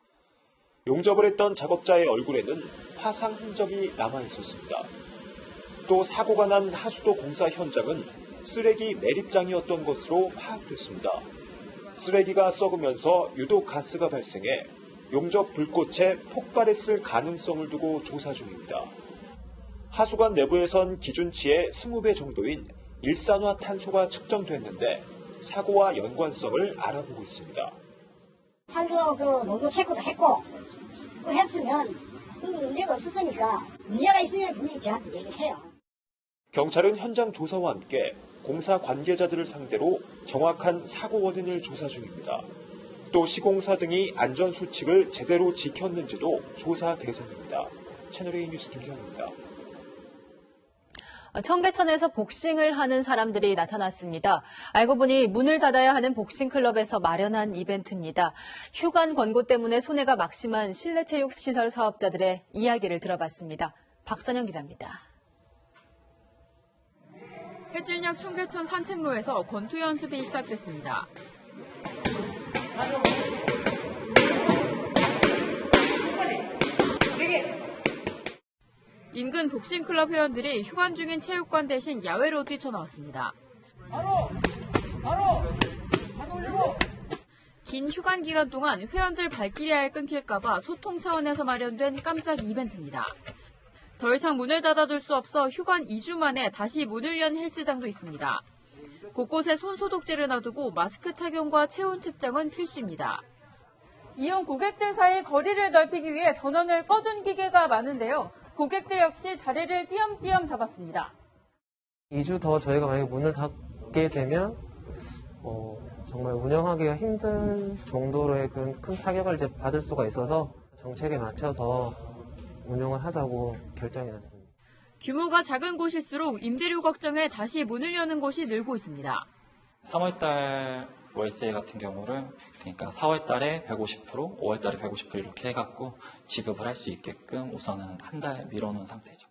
용접을 했던 작업자의 얼굴에는 화상 흔적이 남아 있었습니다. 또 사고가 난 하수도 공사 현장은 쓰레기 매립장이었던 것으로 파악됐습니다. 쓰레기가 썩으면서 유독 가스가 발생해 용접 불꽃에 폭발했을 가능성을 두고 조사 중입니다. 하수관 내부에선 기준치의 20배 정도인 일산화탄소가 측정됐는데 사고와 연관성을 알아보고 있습니다. 산소 농도 체크도 했고 했으면 문제가 없었으니까 문제가 있으면 분명히 저한테 얘기를 해요. 경찰은 현장 조사와 함께 공사 관계자들을 상대로 정확한 사고 원인을 조사 중입니다. 또 시공사 등이 안전수칙을 제대로 지켰는지도 조사 대상입니다. 채널A 뉴스 김태형입니다. 청계천에서 복싱을 하는 사람들이 나타났습니다. 알고 보니 문을 닫아야 하는 복싱클럽에서 마련한 이벤트입니다. 휴관 권고 때문에 손해가 막심한 실내체육시설 사업자들의 이야기를 들어봤습니다. 박선영 기자입니다. 해질녘 청계천 산책로에서 권투 연습이 시작됐습니다. 인근 복싱클럽 회원들이 휴관 중인 체육관 대신 야외로 뛰쳐나왔습니다. 긴 휴관 기간 동안 회원들 발길이 끊길까봐 소통 차원에서 마련된 깜짝 이벤트입니다. 더 이상 문을 닫아둘 수 없어 휴관 2주 만에 다시 문을 연 헬스장도 있습니다. 곳곳에 손소독제를 놔두고 마스크 착용과 체온 측정은 필수입니다. 이용 고객들 사이 거리를 넓히기 위해 전원을 꺼둔 기계가 많은데요. 고객들 역시 자리를 띄엄띄엄 잡았습니다. 2주 더 저희가 만약에 문을 닫게 되면 정말 운영하기가 힘든 정도로의 큰 타격을 이제 받을 수가 있어서 정책에 맞춰서 운영을 하자고 결정이 났습니다. 규모가 작은 곳일수록 임대료 걱정에 다시 문을 여는 곳이 늘고 있습니다. 3월달 월세 같은 경우를 그러니까 4월달에 150%, 5월달에 150% 이렇게 해갖고 지급을 할 수 있게끔 우선은 한 달 미뤄놓은 상태죠.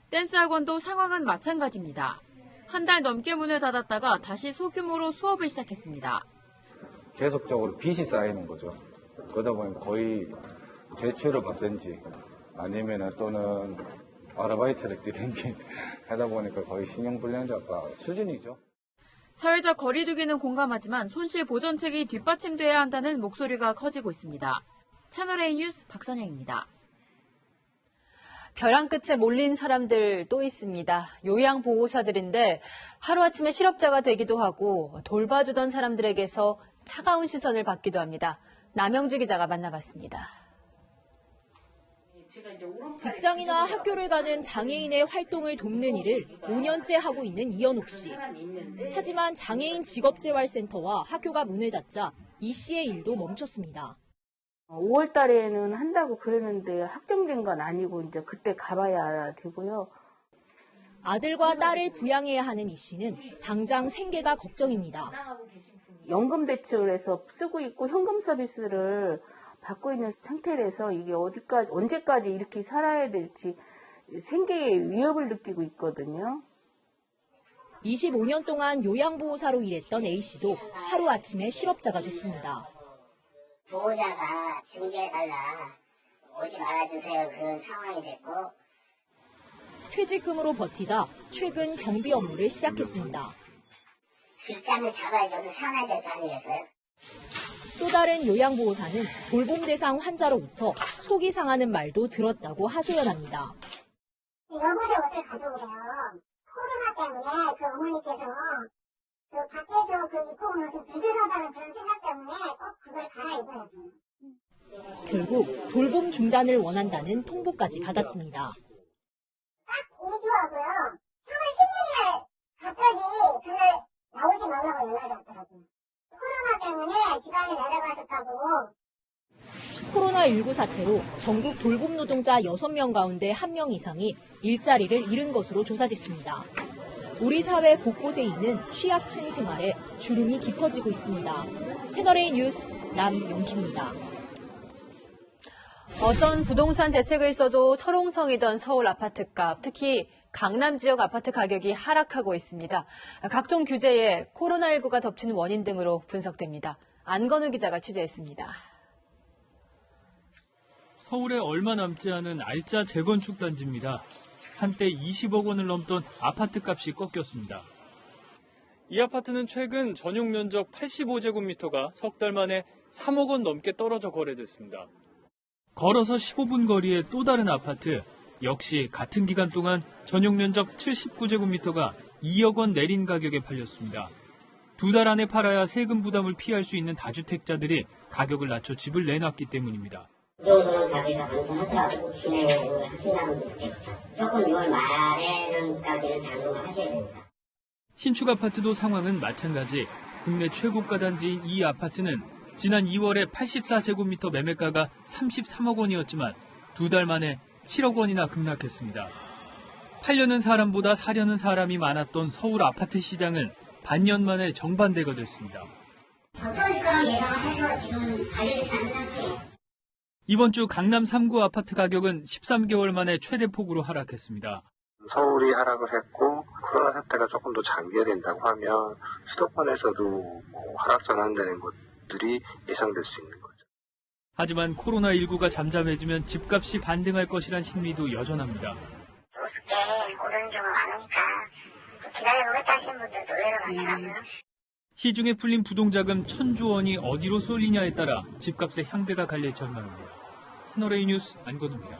댄스 학원도 상황은 마찬가지입니다. 한 달 넘게 문을 닫았다가 다시 소규모로 수업을 시작했습니다. 계속적으로 빚이 쌓이는 거죠. 그러다 보면 거의 대출을 받든지 아니면 또는 아르바이트를 뛰든지 하다 보니까 거의 신용불량자가 수준이죠. 사회적 거리 두기는 공감하지만 손실 보전책이 뒷받침돼야 한다는 목소리가 커지고 있습니다. 채널A 뉴스 박선영입니다. 벼랑 끝에 몰린 사람들 또 있습니다. 요양보호사들인데 하루아침에 실업자가 되기도 하고 돌봐주던 사람들에게서 차가운 시선을 받기도 합니다. 남영주 기자가 만나봤습니다. 직장이나 학교를 가는 장애인의 활동을 돕는 일을 5년째 하고 있는 이연옥 씨. 하지만 장애인 직업재활센터와 학교가 문을 닫자 이 씨의 일도 멈췄습니다. 5월 달에는 한다고 그러는데 확정된 건 아니고 이제 그때 가봐야 되고요. 아들과 딸을 부양해야 하는 이 씨는 당장 생계가 걱정입니다. 연금 대출에서 쓰고 있고 현금 서비스를 받고 있는 상태라서 이게 언제까지 이렇게 살아야 될지 생계의 위협을 느끼고 있거든요. 25년 동안 요양보호사로 일했던 A씨도 하루아침에 실업자가 됐습니다. 보호자가 중지해달라, 오지 말아주세요, 그런 상황이 됐고. 퇴직금으로 버티다 최근 경비 업무를 시작했습니다. 직장을 잡아야 저도 살아야 될 거 아니겠어요? 또 다른 요양보호사는 돌봄 대상 환자로부터 속이 상하는 말도 들었다고 하소연합니다. 여벌의 옷을 가져오래요. 코로나 때문에 그 어머니께서 그 밖에서 그 입고 온 옷을 불편하다는 그런 생각 때문에 꼭 그걸 갈아입어야 돼요. 결국 돌봄 중단을 원한다는 통보까지 받았습니다. 딱 2주하고요. 3월 16일 갑자기 그날 나오지 말라고 연락이 왔더라고요. 코로나 때문에 지방에 내려가셨다고. 코로나19 사태로 전국 돌봄 노동자 6명 가운데 1명 이상이 일자리를 잃은 것으로 조사됐습니다. 우리 사회 곳곳에 있는 취약층 생활에 주름이 깊어지고 있습니다. 채널A 뉴스 남용주입니다. 어떤 부동산 대책을 써도 철옹성이던 서울 아파트값, 특히 강남 지역 아파트 가격이 하락하고 있습니다. 각종 규제에 코로나19가 덮친 원인 등으로 분석됩니다. 안건우 기자가 취재했습니다. 서울에 얼마 남지 않은 알짜 재건축 단지입니다. 한때 20억 원을 넘던 아파트 값이 꺾였습니다. 이 아파트는 최근 전용 면적 85제곱미터가 석 달 만에 3억 원 넘게 떨어져 거래됐습니다. 걸어서 15분 거리의 또 다른 아파트, 역시 같은 기간 동안 전용 면적 79제곱미터가 2억 원 내린 가격에 팔렸습니다. 2달 안에 팔아야 세금 부담을 피할 수 있는 다주택자들이 가격을 낮춰 집을 내놨기 때문입니다. 이 정도는 자기가 감수하더라도 진행을 하신다는 분도 계시죠. 조금 6월 말에는까지는 잔금을 하셔야 됩니다. 신축 아파트도 상황은 마찬가지. 국내 최고가 단지인 이 아파트는 지난 2월에 84제곱미터 매매가가 33억 원이었지만 2달 만에 7억 원이나 급락했습니다. 팔려는 사람보다 사려는 사람이 많았던 서울 아파트 시장은 반년 만에 정반대가 됐습니다. 더 떨어질 거라고 예상을 해서 지금 가격이 잘 안 상태예요. 이번 주 강남 3구 아파트 가격은 13개월 만에 최대 폭으로 하락했습니다. 서울이 하락을 했고 코로나 사태가 조금 더 장기화된다고 하면 수도권에서도 하락 전환되는 것들이 예상될 수 있는 거죠. 하지만 코로나19가 잠잠해지면 집값이 반등할 것이란 심리도 여전합니다. 우습게 오르는 경우가 많으니까 기다려보겠다 하시는 분들도 의외로 많더라고요. 시중에 풀린 부동자금 1,000조 원이 어디로 쏠리냐에 따라 집값의 향배가 갈릴 전망입니다. 채널A 뉴스 안건우입니다.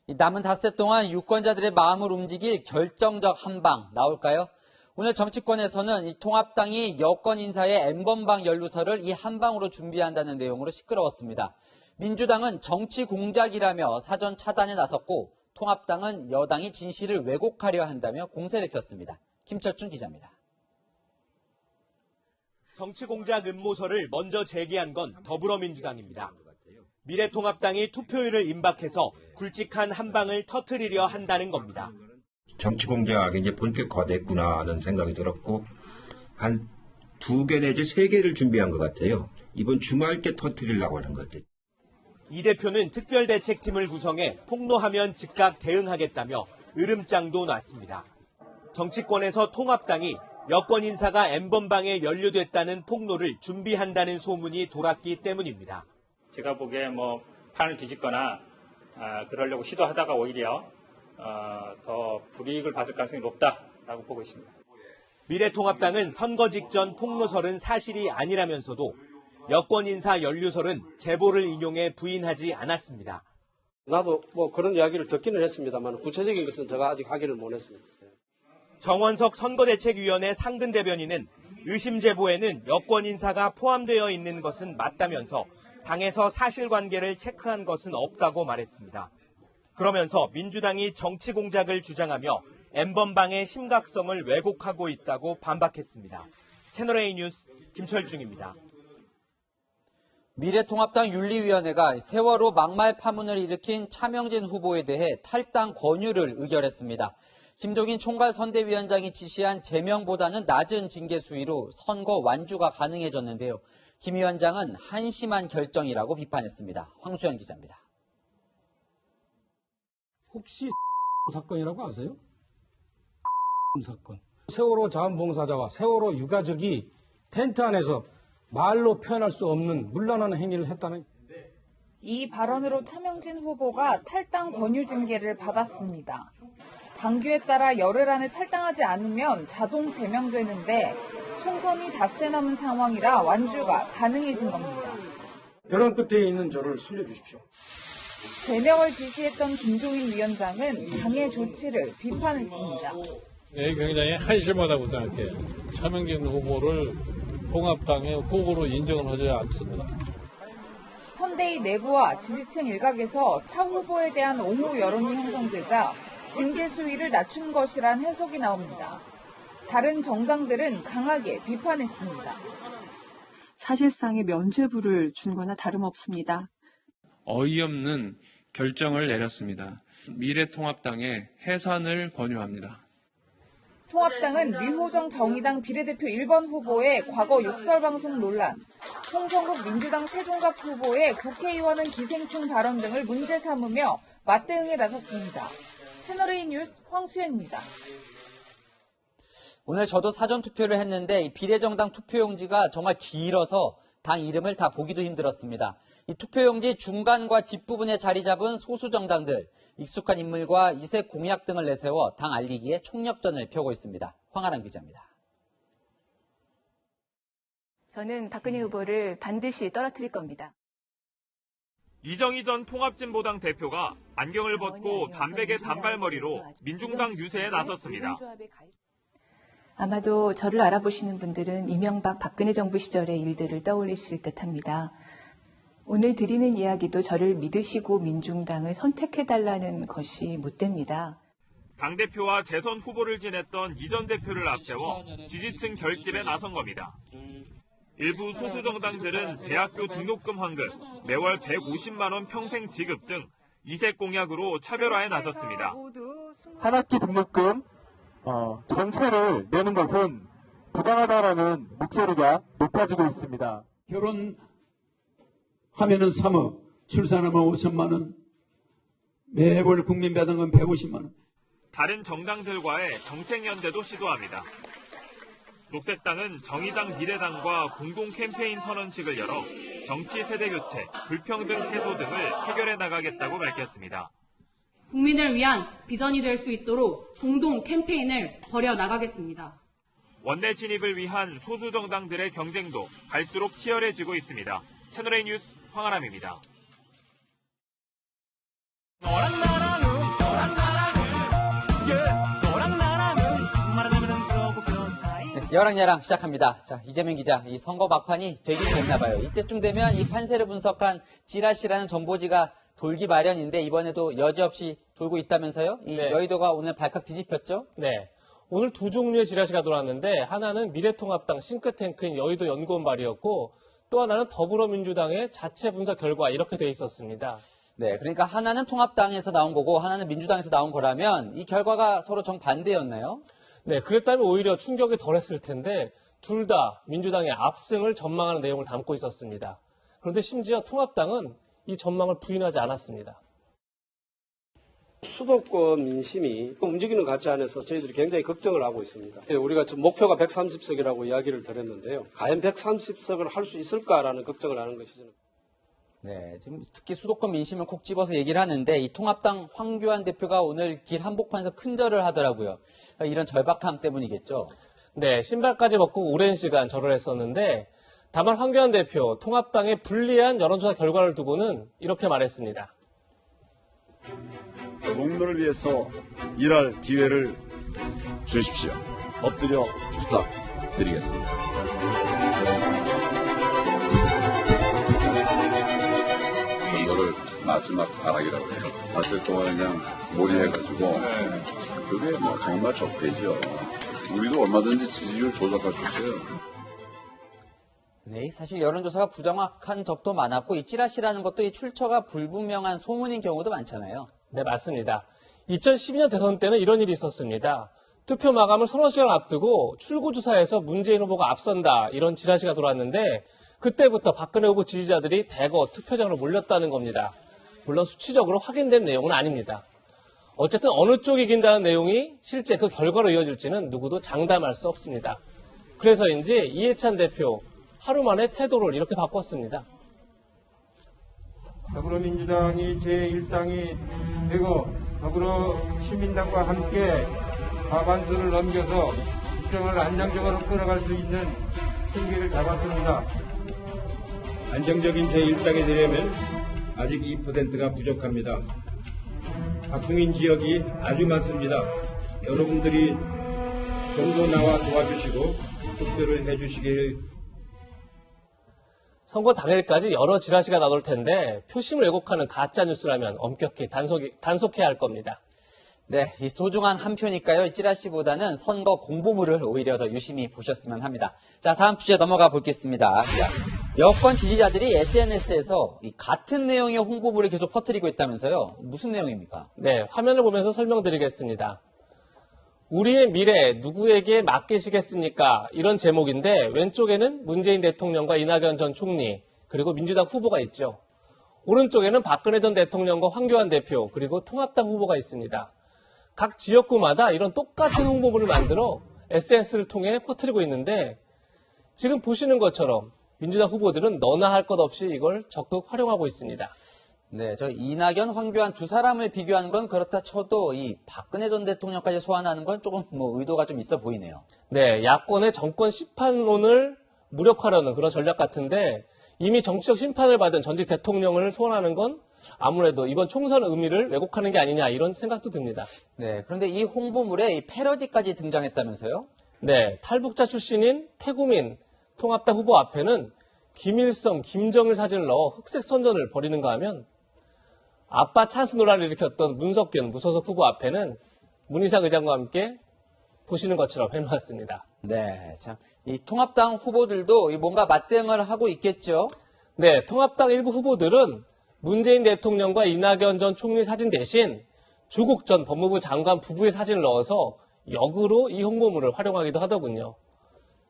남은 닷새 동안 유권자들의 마음을 움직일 결정적 한방 나올까요? 오늘 정치권에서는 이 통합당이 여권 인사의 N번방 연루설을 이 한방으로 준비한다는 내용으로 시끄러웠습니다. 민주당은 정치 공작이라며 사전 차단에 나섰고 통합당은 여당이 진실을 왜곡하려 한다며 공세를 폈습니다. 김철준 기자입니다. 정치 공작 음모설을 먼저 제기한 건 더불어민주당입니다. 미래통합당이 투표율을 임박해서 굵직한 한방을 터뜨리려 한다는 겁니다. 정치 공작이 이제 본격화됐구나 하는 생각이 들었고 한 2개 내지 3개를 준비한 것 같아요. 이번 주말께 터뜨리려고 하는 것 같아요. 이 대표는 특별대책팀을 구성해 폭로하면 즉각 대응하겠다며 으름장도 놨습니다. 정치권에서 통합당이 여권 인사가 N번방에 연루됐다는 폭로를 준비한다는 소문이 돌았기 때문입니다. 제가 보기에 판을 뒤집거나 그러려고 시도하다가 오히려 더 불이익을 받을 가능성이 높다라고 보고 있습니다. 미래통합당은 선거 직전 폭로설은 사실이 아니라면서도 여권 인사 연루설은 제보를 인용해 부인하지 않았습니다. 나도 그런 이야기를 듣기는 했습니다만 구체적인 것은 제가 아직 확인을 못했습니다. 정원석 선거대책위원회 상근 대변인은 의심 제보에는 여권 인사가 포함되어 있는 것은 맞다면서 당에서 사실관계를 체크한 것은 없다고 말했습니다. 그러면서 민주당이 정치 공작을 주장하며 N번방의 심각성을 왜곡하고 있다고 반박했습니다. 채널A 뉴스 김철중입니다. 미래통합당 윤리위원회가 세월호 막말 파문을 일으킨 차명진 후보에 대해 탈당 권유를 의결했습니다. 김종인 총괄선대위원장이 지시한 제명보다는 낮은 징계 수위로 선거 완주가 가능해졌는데요. 김 위원장은 한심한 결정이라고 비판했습니다. 황수연 기자입니다. 혹시 사건이라고 아세요? 사건. 세월호 자원봉사자와 세월호 유가족이 텐트 안에서 말로 표현할 수 없는 문란한 행위를 했다는. 이 발언으로 차명진 후보가 탈당 권유 징계를 받았습니다. 당규에 따라 열흘 안에 탈당하지 않으면 자동 제명되는데 총선이 닷새 남은 상황이라 완주가 가능해진 겁니다. 벼랑 끝에 있는 저를 살려주십시오. 제명을 지시했던 김종인 위원장은 당의 조치를 비판했습니다. 네, 굉장히 한심하다고 생각해요. 차명진 후보를 통합당의 후보로 인정을 하지 않습니다. 선대위 내부와 지지층 일각에서 차 후보에 대한 옹호 여론이 형성되자 징계 수위를 낮춘 것이란 해석이 나옵니다. 다른 정당들은 강하게 비판했습니다. 사실상의 면죄부를 준 거나 다름없습니다. 어이없는 결정을 내렸습니다. 미래통합당의 해산을 권유합니다. 통합당은 류호정 정의당 비례대표 1번 후보의 과거 욕설방송 논란, 홍성국 민주당 세종갑 후보의 국회의원은 기생충 발언 등을 문제 삼으며 맞대응에 나섰습니다. 채널A 뉴스 황수연입니다. 오늘 저도 사전투표를 했는데 이 비례정당 투표용지가 정말 길어서 당 이름을 다 보기도 힘들었습니다. 이 투표용지 중간과 뒷부분에 자리 잡은 소수 정당들, 익숙한 인물과 이색 공약 등을 내세워 당 알리기에 총력전을 펴고 있습니다. 황아람 기자입니다. 저는 박근혜 후보를 반드시 떨어뜨릴 겁니다. 이정희 전 통합진보당 대표가 안경을 벗고 단백의 단발머리로 민중당 유세에 나섰습니다. 아마도 저를 알아보시는 분들은 이명박 박근혜 정부 시절의 일들을 떠올리실 듯합니다. 오늘 드리는 이야기도 저를 믿으시고 민중당을 선택해달라는 것이 못됩니다. 당대표와 대선 후보를 지냈던 이 전 대표를 앞세워 지지층 결집에 나선 겁니다. 일부 소수 정당들은 대학교 등록금 환급, 매월 150만 원 평생 지급 등 이색 공약으로 차별화에 나섰습니다. 한 학기 등록금 전체를 내는 것은 부당하다라는 목소리가 높아지고 있습니다. 결혼하면은 3억, 출산하면 5천만 원, 매월 국민배당금 150만 원. 다른 정당들과의 정책연대도 시도합니다. 녹색당은 정의당 미래당과 공동 캠페인 선언식을 열어 정치 세대 교체, 불평등 해소 등을 해결해 나가겠다고 밝혔습니다. 국민을 위한 비전이 될 수 있도록 공동 캠페인을 벌여나가겠습니다. 원내 진입을 위한 소수 정당들의 경쟁도 갈수록 치열해지고 있습니다. 채널A 뉴스 황아람입니다. 여랑야랑 시작합니다. 자, 이재명 기자, 이 선거 막판이 되긴 됐나 봐요. 이때쯤 되면 이 판세를 분석한 지라시라는 전보지가 돌기 마련인데 이번에도 여지없이 돌고 있다면서요? 이 네. 여의도가 오늘 발칵 뒤집혔죠? 네. 오늘 두 종류의 지라시가 돌았는데 하나는 미래통합당 싱크탱크인 여의도 연구원 발이었고 또 하나는 더불어민주당의 자체 분석 결과 이렇게 돼 있었습니다. 네, 그러니까 하나는 통합당에서 나온 거고 하나는 민주당에서 나온 거라면 이 결과가 서로 정반대였나요? 네, 그랬다면 오히려 충격이 덜했을 텐데 둘 다 민주당의 압승을 전망하는 내용을 담고 있었습니다. 그런데 심지어 통합당은 이 전망을 부인하지 않았습니다. 수도권 민심이 움직이는 것 같지 않아서 저희들이 굉장히 걱정을 하고 있습니다. 우리가 지금 목표가 130석이라고 이야기를 드렸는데요. 과연 130석을 할 수 있을까라는 걱정을 하는 것이죠. 네, 지금 특히 수도권 민심을 콕 집어서 얘기를 하는데 이 통합당 황교안 대표가 오늘 길 한복판에서 큰절을 하더라고요. 이런 절박함 때문이겠죠? 네, 신발까지 벗고 오랜 시간 절을 했었는데 다만 황교안 대표 통합당의 불리한 여론조사 결과를 두고는 이렇게 말했습니다. 국민을 위해서 일할 기회를 주십시오. 엎드려 부탁드리겠습니다. 이거를 마지막 발악이라고 해요. 봤을 동안 그냥 몰입해가지고 그게 뭐 정말 적폐죠. 우리도 얼마든지 지지율 조작할 수 있어요. 네, 사실 여론조사가 부정확한 적도 많았고 이 찌라시라는 것도 이 출처가 불분명한 소문인 경우도 많잖아요. 네, 맞습니다. 2012년 대선 때는 이런 일이 있었습니다. 투표 마감을 서너 시간 앞두고 출구조사에서 문재인 후보가 앞선다 이런 찌라시가 돌았는데 그때부터 박근혜 후보 지지자들이 대거 투표장으로 몰렸다는 겁니다. 물론 수치적으로 확인된 내용은 아닙니다. 어쨌든 어느 쪽이 이긴다는 내용이 실제 그 결과로 이어질지는 누구도 장담할 수 없습니다. 그래서인지 이해찬 대표 하루 만에 태도를 이렇게 바꿨습니다. 더불어민주당이 제1당이 되고 더불어시민당과 함께 과반수를 넘겨서 국정을 안정적으로 끌어갈 수 있는 승기를 잡았습니다. 안정적인 제1당이 되려면 아직 2%가 부족합니다. 박국민 지역이 아주 많습니다. 여러분들이 좀 더 나와 도와주시고 투표를 해주시길. 선거 당일까지 여러 지라시가 나올 텐데 표심을 왜곡하는 가짜뉴스라면 엄격히 단속해야 할 겁니다. 네, 이 소중한 한 표니까요. 이 찌라시보다는 선거 공보물을 오히려 더 유심히 보셨으면 합니다. 자, 다음 주제 넘어가 보겠습니다. 여권 지지자들이 SNS에서 이 같은 내용의 홍보물을 계속 퍼뜨리고 있다면서요. 무슨 내용입니까? 네, 화면을 보면서 설명드리겠습니다. 우리의 미래 누구에게 맡기시겠습니까? 이런 제목인데 왼쪽에는 문재인 대통령과 이낙연 전 총리 그리고 민주당 후보가 있죠. 오른쪽에는 박근혜 전 대통령과 황교안 대표 그리고 통합당 후보가 있습니다. 각 지역구마다 이런 똑같은 홍보물을 만들어 SNS를 통해 퍼뜨리고 있는데 지금 보시는 것처럼 민주당 후보들은 너나 할 것 없이 이걸 적극 활용하고 있습니다. 네, 저 이낙연, 황교안 두 사람을 비교하는 건 그렇다 쳐도 이 박근혜 전 대통령까지 소환하는 건 조금 의도가 좀 있어 보이네요. 네, 야권의 정권 심판론을 무력화하려는 그런 전략 같은데 이미 정치적 심판을 받은 전직 대통령을 소환하는 건 아무래도 이번 총선 의미를 왜곡하는 게 아니냐 이런 생각도 듭니다. 네, 그런데 이 홍보물에 이 패러디까지 등장했다면서요? 네, 탈북자 출신인 태구민 통합당 후보 앞에는 김일성, 김정일 사진을 넣어 흑색 선전을 벌이는가 하면 아빠 찬스 논란을 일으켰던 문석균 무소속 후보 앞에는 문희상 의장과 함께 보시는 것처럼 해놓았습니다. 네, 참, 이 통합당 후보들도 뭔가 맞대응을 하고 있겠죠? 네, 통합당 일부 후보들은 문재인 대통령과 이낙연 전 총리 사진 대신 조국 전 법무부 장관 부부의 사진을 넣어서 역으로 이 홍보물을 활용하기도 하더군요.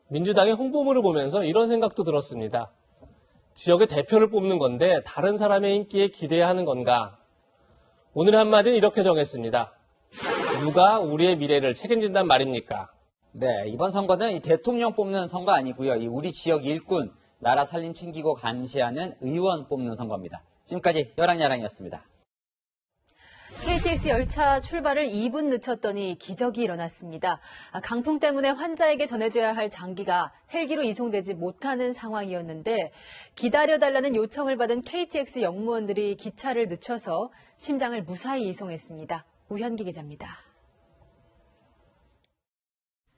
민주당의 홍보물을 보면서 이런 생각도 들었습니다. 지역의 대표를 뽑는 건데 다른 사람의 인기에 기대해야 하는 건가? 오늘의 한마디는 이렇게 정했습니다. 누가 우리의 미래를 책임진단 말입니까? 네, 이번 선거는 이 대통령 뽑는 선거 아니고요. 이 우리 지역 일꾼, 나라 살림 챙기고 감시하는 의원 뽑는 선거입니다. 지금까지 여랑야랑이었습니다. KTX 열차 출발을 2분 늦췄더니 기적이 일어났습니다. 강풍 때문에 환자에게 전해져야 할 장기가 헬기로 이송되지 못하는 상황이었는데 기다려달라는 요청을 받은 KTX 역무원들이 기차를 늦춰서 심장을 무사히 이송했습니다. 우현기 기자입니다.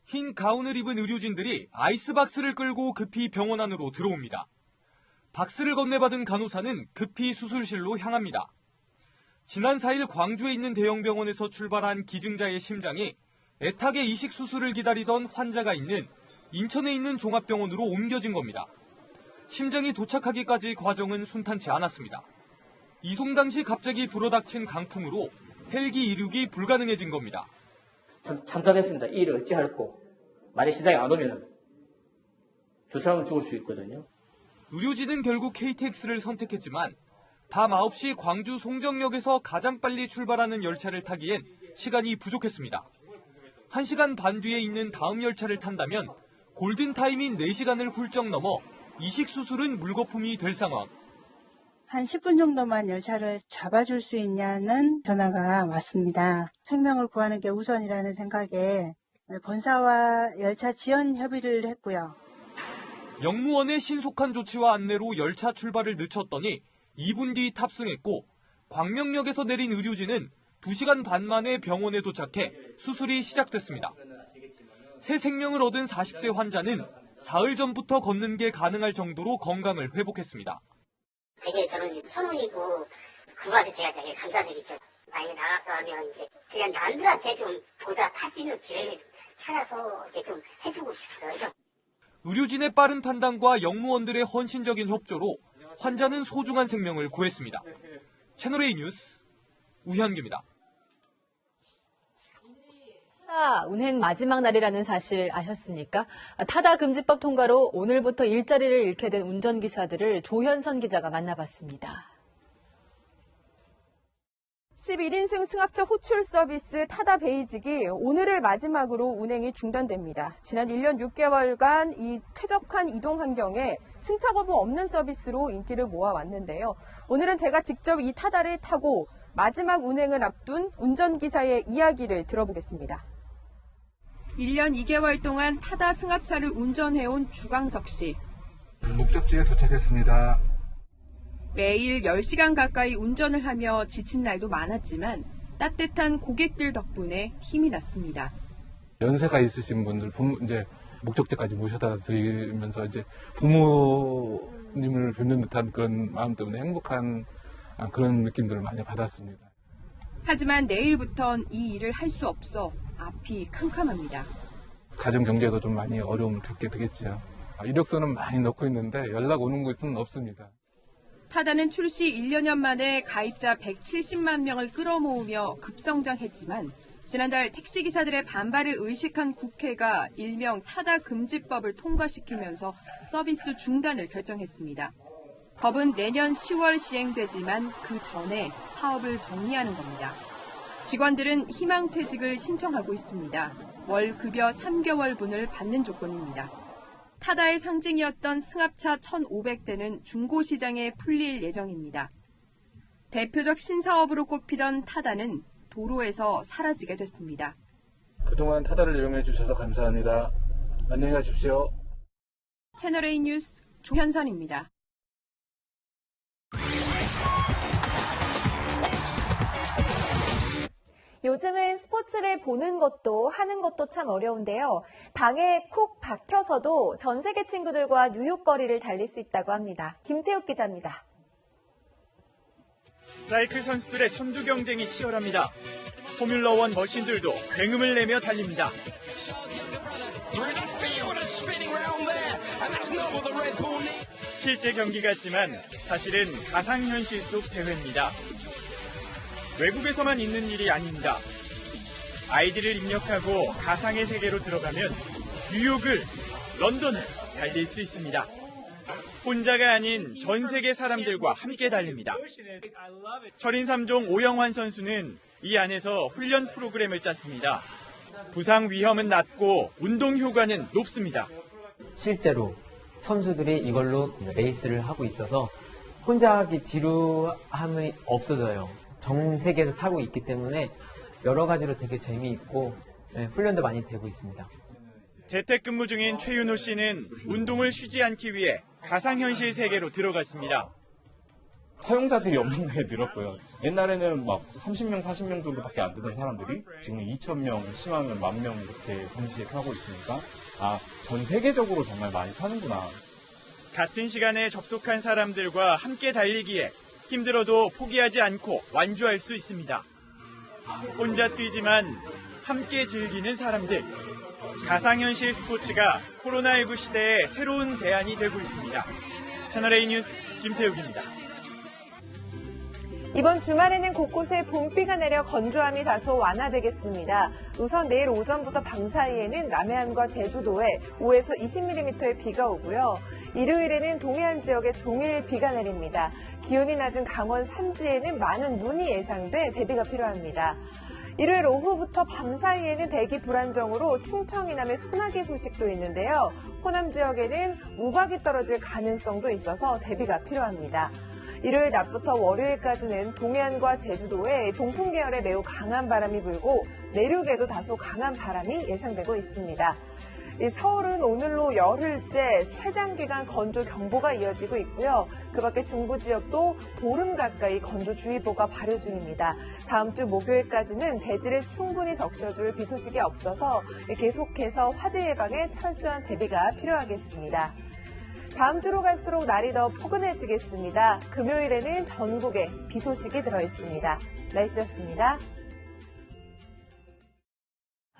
흰 가운을 입은 의료진들이 아이스박스를 끌고 급히 병원 안으로 들어옵니다. 박스를 건네받은 간호사는 급히 수술실로 향합니다. 지난 4일 광주에 있는 대형 병원에서 출발한 기증자의 심장이 애타게 이식 수술을 기다리던 환자가 있는 인천에 있는 종합병원으로 옮겨진 겁니다. 심장이 도착하기까지 과정은 순탄치 않았습니다. 이송 당시 갑자기 불어닥친 강풍으로 헬기 이륙이 불가능해진 겁니다. 참담했습니다. 이 일을 어찌할꼬. 만약 심장이 안 오면 두 사람은 죽을 수 있거든요. 의료진은 결국 KTX를 선택했지만 밤 9시 광주 송정역에서 가장 빨리 출발하는 열차를 타기엔 시간이 부족했습니다. 1시간 반 뒤에 있는 다음 열차를 탄다면 골든타임인 4시간을 훌쩍 넘어 이식 수술은 물거품이 될 상황. 한 10분 정도만 열차를 잡아줄 수 있냐는 전화가 왔습니다. 생명을 구하는 게 우선이라는 생각에 본사와 열차 지연 협의를 했고요. 역무원의 신속한 조치와 안내로 열차 출발을 늦췄더니 2분 뒤 탑승했고 광명역에서 내린 의료진은 2시간 반 만에 병원에 도착해 수술이 시작됐습니다. 새 생명을 얻은 40대 환자는 사흘 전부터 걷는 게 가능할 정도로 건강을 회복했습니다. 되게 저는 선운이고 그거한테 제가 되게 감사드리죠. 많이 나가서 하면 이제 그냥 남들한테 좀 보다 탈 수 있는 기회를 찾아서 이렇게 좀 해주고 싶어요. 의료진의 빠른 판단과 영무원들의 헌신적인 협조로 환자는 소중한 생명을 구했습니다. 채널A 뉴스 우현규입니다. 타다 운행 마지막 날이라는 사실 아셨습니까? 타다 금지법 통과로 오늘부터 일자리를 잃게 된 운전기사들을 조현선 기자가 만나봤습니다. 11인승 승합차 호출 서비스 타다 베이직이 오늘을 마지막으로 운행이 중단됩니다. 지난 1년 6개월간 이 쾌적한 이동 환경에 승차 거부 없는 서비스로 인기를 모아왔는데요. 오늘은 제가 직접 이 타다를 타고 마지막 운행을 앞둔 운전기사의 이야기를 들어보겠습니다. 1년 2개월 동안 타다 승합차를 운전해온 주광석 씨. 목적지에 도착했습니다. 매일 10시간 가까이 운전을 하며 지친 날도 많았지만 따뜻한 고객들 덕분에 힘이 났습니다. 연세가 있으신 분들, 이제 목적지까지 모셔다 드리면서 이제 부모님을 뵙는 듯한 그런 마음 때문에 행복한 그런 느낌들을 많이 받았습니다. 하지만 내일부턴 이 일을 할 수 없어 앞이 캄캄합니다. 가정 경제도 좀 많이 어려움을 겪게 되겠죠. 이력서는 많이 넣고 있는데 연락 오는 곳은 없습니다. 타다는 출시 1년여 만에 가입자 170만 명을 끌어모으며 급성장했지만 지난달 택시기사들의 반발을 의식한 국회가 일명 타다 금지법을 통과시키면서 서비스 중단을 결정했습니다. 법은 내년 10월 시행되지만 그 전에 사업을 정리하는 겁니다. 직원들은 희망퇴직을 신청하고 있습니다. 월 급여 3개월분을 받는 조건입니다. 타다의 상징이었던 승합차 1,500대는 중고시장에 풀릴 예정입니다. 대표적 신사업으로 꼽히던 타다는 도로에서 사라지게 됐습니다. 그동안 타다를 이용해 주셔서 감사합니다. 안녕히 가십시오. 채널A 뉴스 조현선입니다. 요즘은 스포츠를 보는 것도 하는 것도 참 어려운데요. 방에 콕 박혀서도 전 세계 친구들과 뉴욕 거리를 달릴 수 있다고 합니다. 김태욱 기자입니다. 사이클 선수들의 선두 경쟁이 치열합니다. 포뮬러1 머신들도 굉음을 내며 달립니다. 실제 경기 같지만 사실은 가상현실 속 대회입니다. 외국에서만 있는 일이 아닙니다. 아이디를 입력하고 가상의 세계로 들어가면 뉴욕을, 런던을 달릴 수 있습니다. 혼자가 아닌 전 세계 사람들과 함께 달립니다. 철인 3종 오영환 선수는 이 안에서 훈련 프로그램을 짰습니다. 부상 위험은 낮고 운동 효과는 높습니다. 실제로 선수들이 이걸로 레이스를 하고 있어서 혼자 하기 지루함이 없어져요. 전 세계에서 타고 있기 때문에 여러 가지로 되게 재미있고 훈련도 많이 되고 있습니다. 재택근무 중인 최윤호 씨는 운동을 쉬지 않기 위해 가상현실 세계로 들어갔습니다. 사용자들이 엄청나게 늘었고요. 옛날에는 막 30명, 40명 정도밖에 안 되던 사람들이 지금 2,000명, 심하면 10,000명 이렇게 동시에 타고 있으니까 전 세계적으로 정말 많이 타는구나. 같은 시간에 접속한 사람들과 함께 달리기에 힘들어도 포기하지 않고 완주할 수 있습니다. 혼자 뛰지만 함께 즐기는 사람들. 가상현실 스포츠가 코로나19 시대의 새로운 대안이 되고 있습니다. 채널A 뉴스 김태욱입니다. 이번 주말에는 곳곳에 봄비가 내려 건조함이 다소 완화되겠습니다. 우선 내일 오전부터 밤 사이에는 남해안과 제주도에 5에서 20mm의 비가 오고요. 일요일에는 동해안 지역에 종일 비가 내립니다. 기온이 낮은 강원 산지에는 많은 눈이 예상돼 대비가 필요합니다. 일요일 오후부터 밤 사이에는 대기 불안정으로 충청 이남의 소나기 소식도 있는데요. 호남 지역에는 우박이 떨어질 가능성도 있어서 대비가 필요합니다. 일요일 낮부터 월요일까지는 동해안과 제주도에 동풍 계열의 매우 강한 바람이 불고 내륙에도 다소 강한 바람이 예상되고 있습니다. 서울은 오늘로 열흘째 최장기간 건조경보가 이어지고 있고요. 그 밖에 중부 지역도 보름 가까이 건조주의보가 발효 중입니다. 다음 주 목요일까지는 대지를 충분히 적셔줄 비 소식이 없어서 계속해서 화재 예방에 철저한 대비가 필요하겠습니다. 다음 주로 갈수록 날이 더 포근해지겠습니다. 금요일에는 전국에 비 소식이 들어있습니다. 날씨였습니다.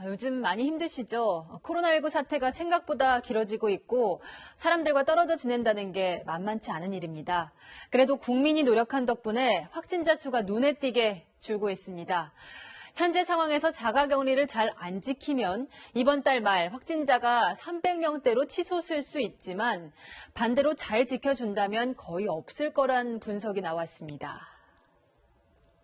요즘 많이 힘드시죠? 코로나19 사태가 생각보다 길어지고 있고 사람들과 떨어져 지낸다는 게 만만치 않은 일입니다. 그래도 국민이 노력한 덕분에 확진자 수가 눈에 띄게 줄고 있습니다. 현재 상황에서 자가격리를 잘 안 지키면 이번 달 말 확진자가 300명대로 치솟을 수 있지만 반대로 잘 지켜준다면 거의 없을 거란 분석이 나왔습니다.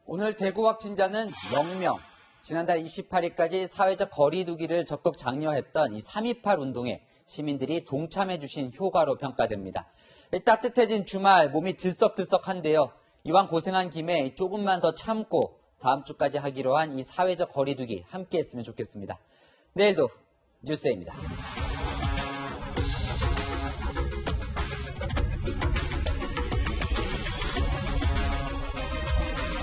오늘 대구 확진자는 0명. 지난달 28일까지 사회적 거리 두기를 적극 장려했던 이 3.28 운동에 시민들이 동참해 주신 효과로 평가됩니다. 따뜻해진 주말 몸이 들썩들썩한데요. 이왕 고생한 김에 조금만 더 참고 다음 주까지 하기로 한 이 사회적 거리 두기 함께 했으면 좋겠습니다. 내일도 뉴스에입니다.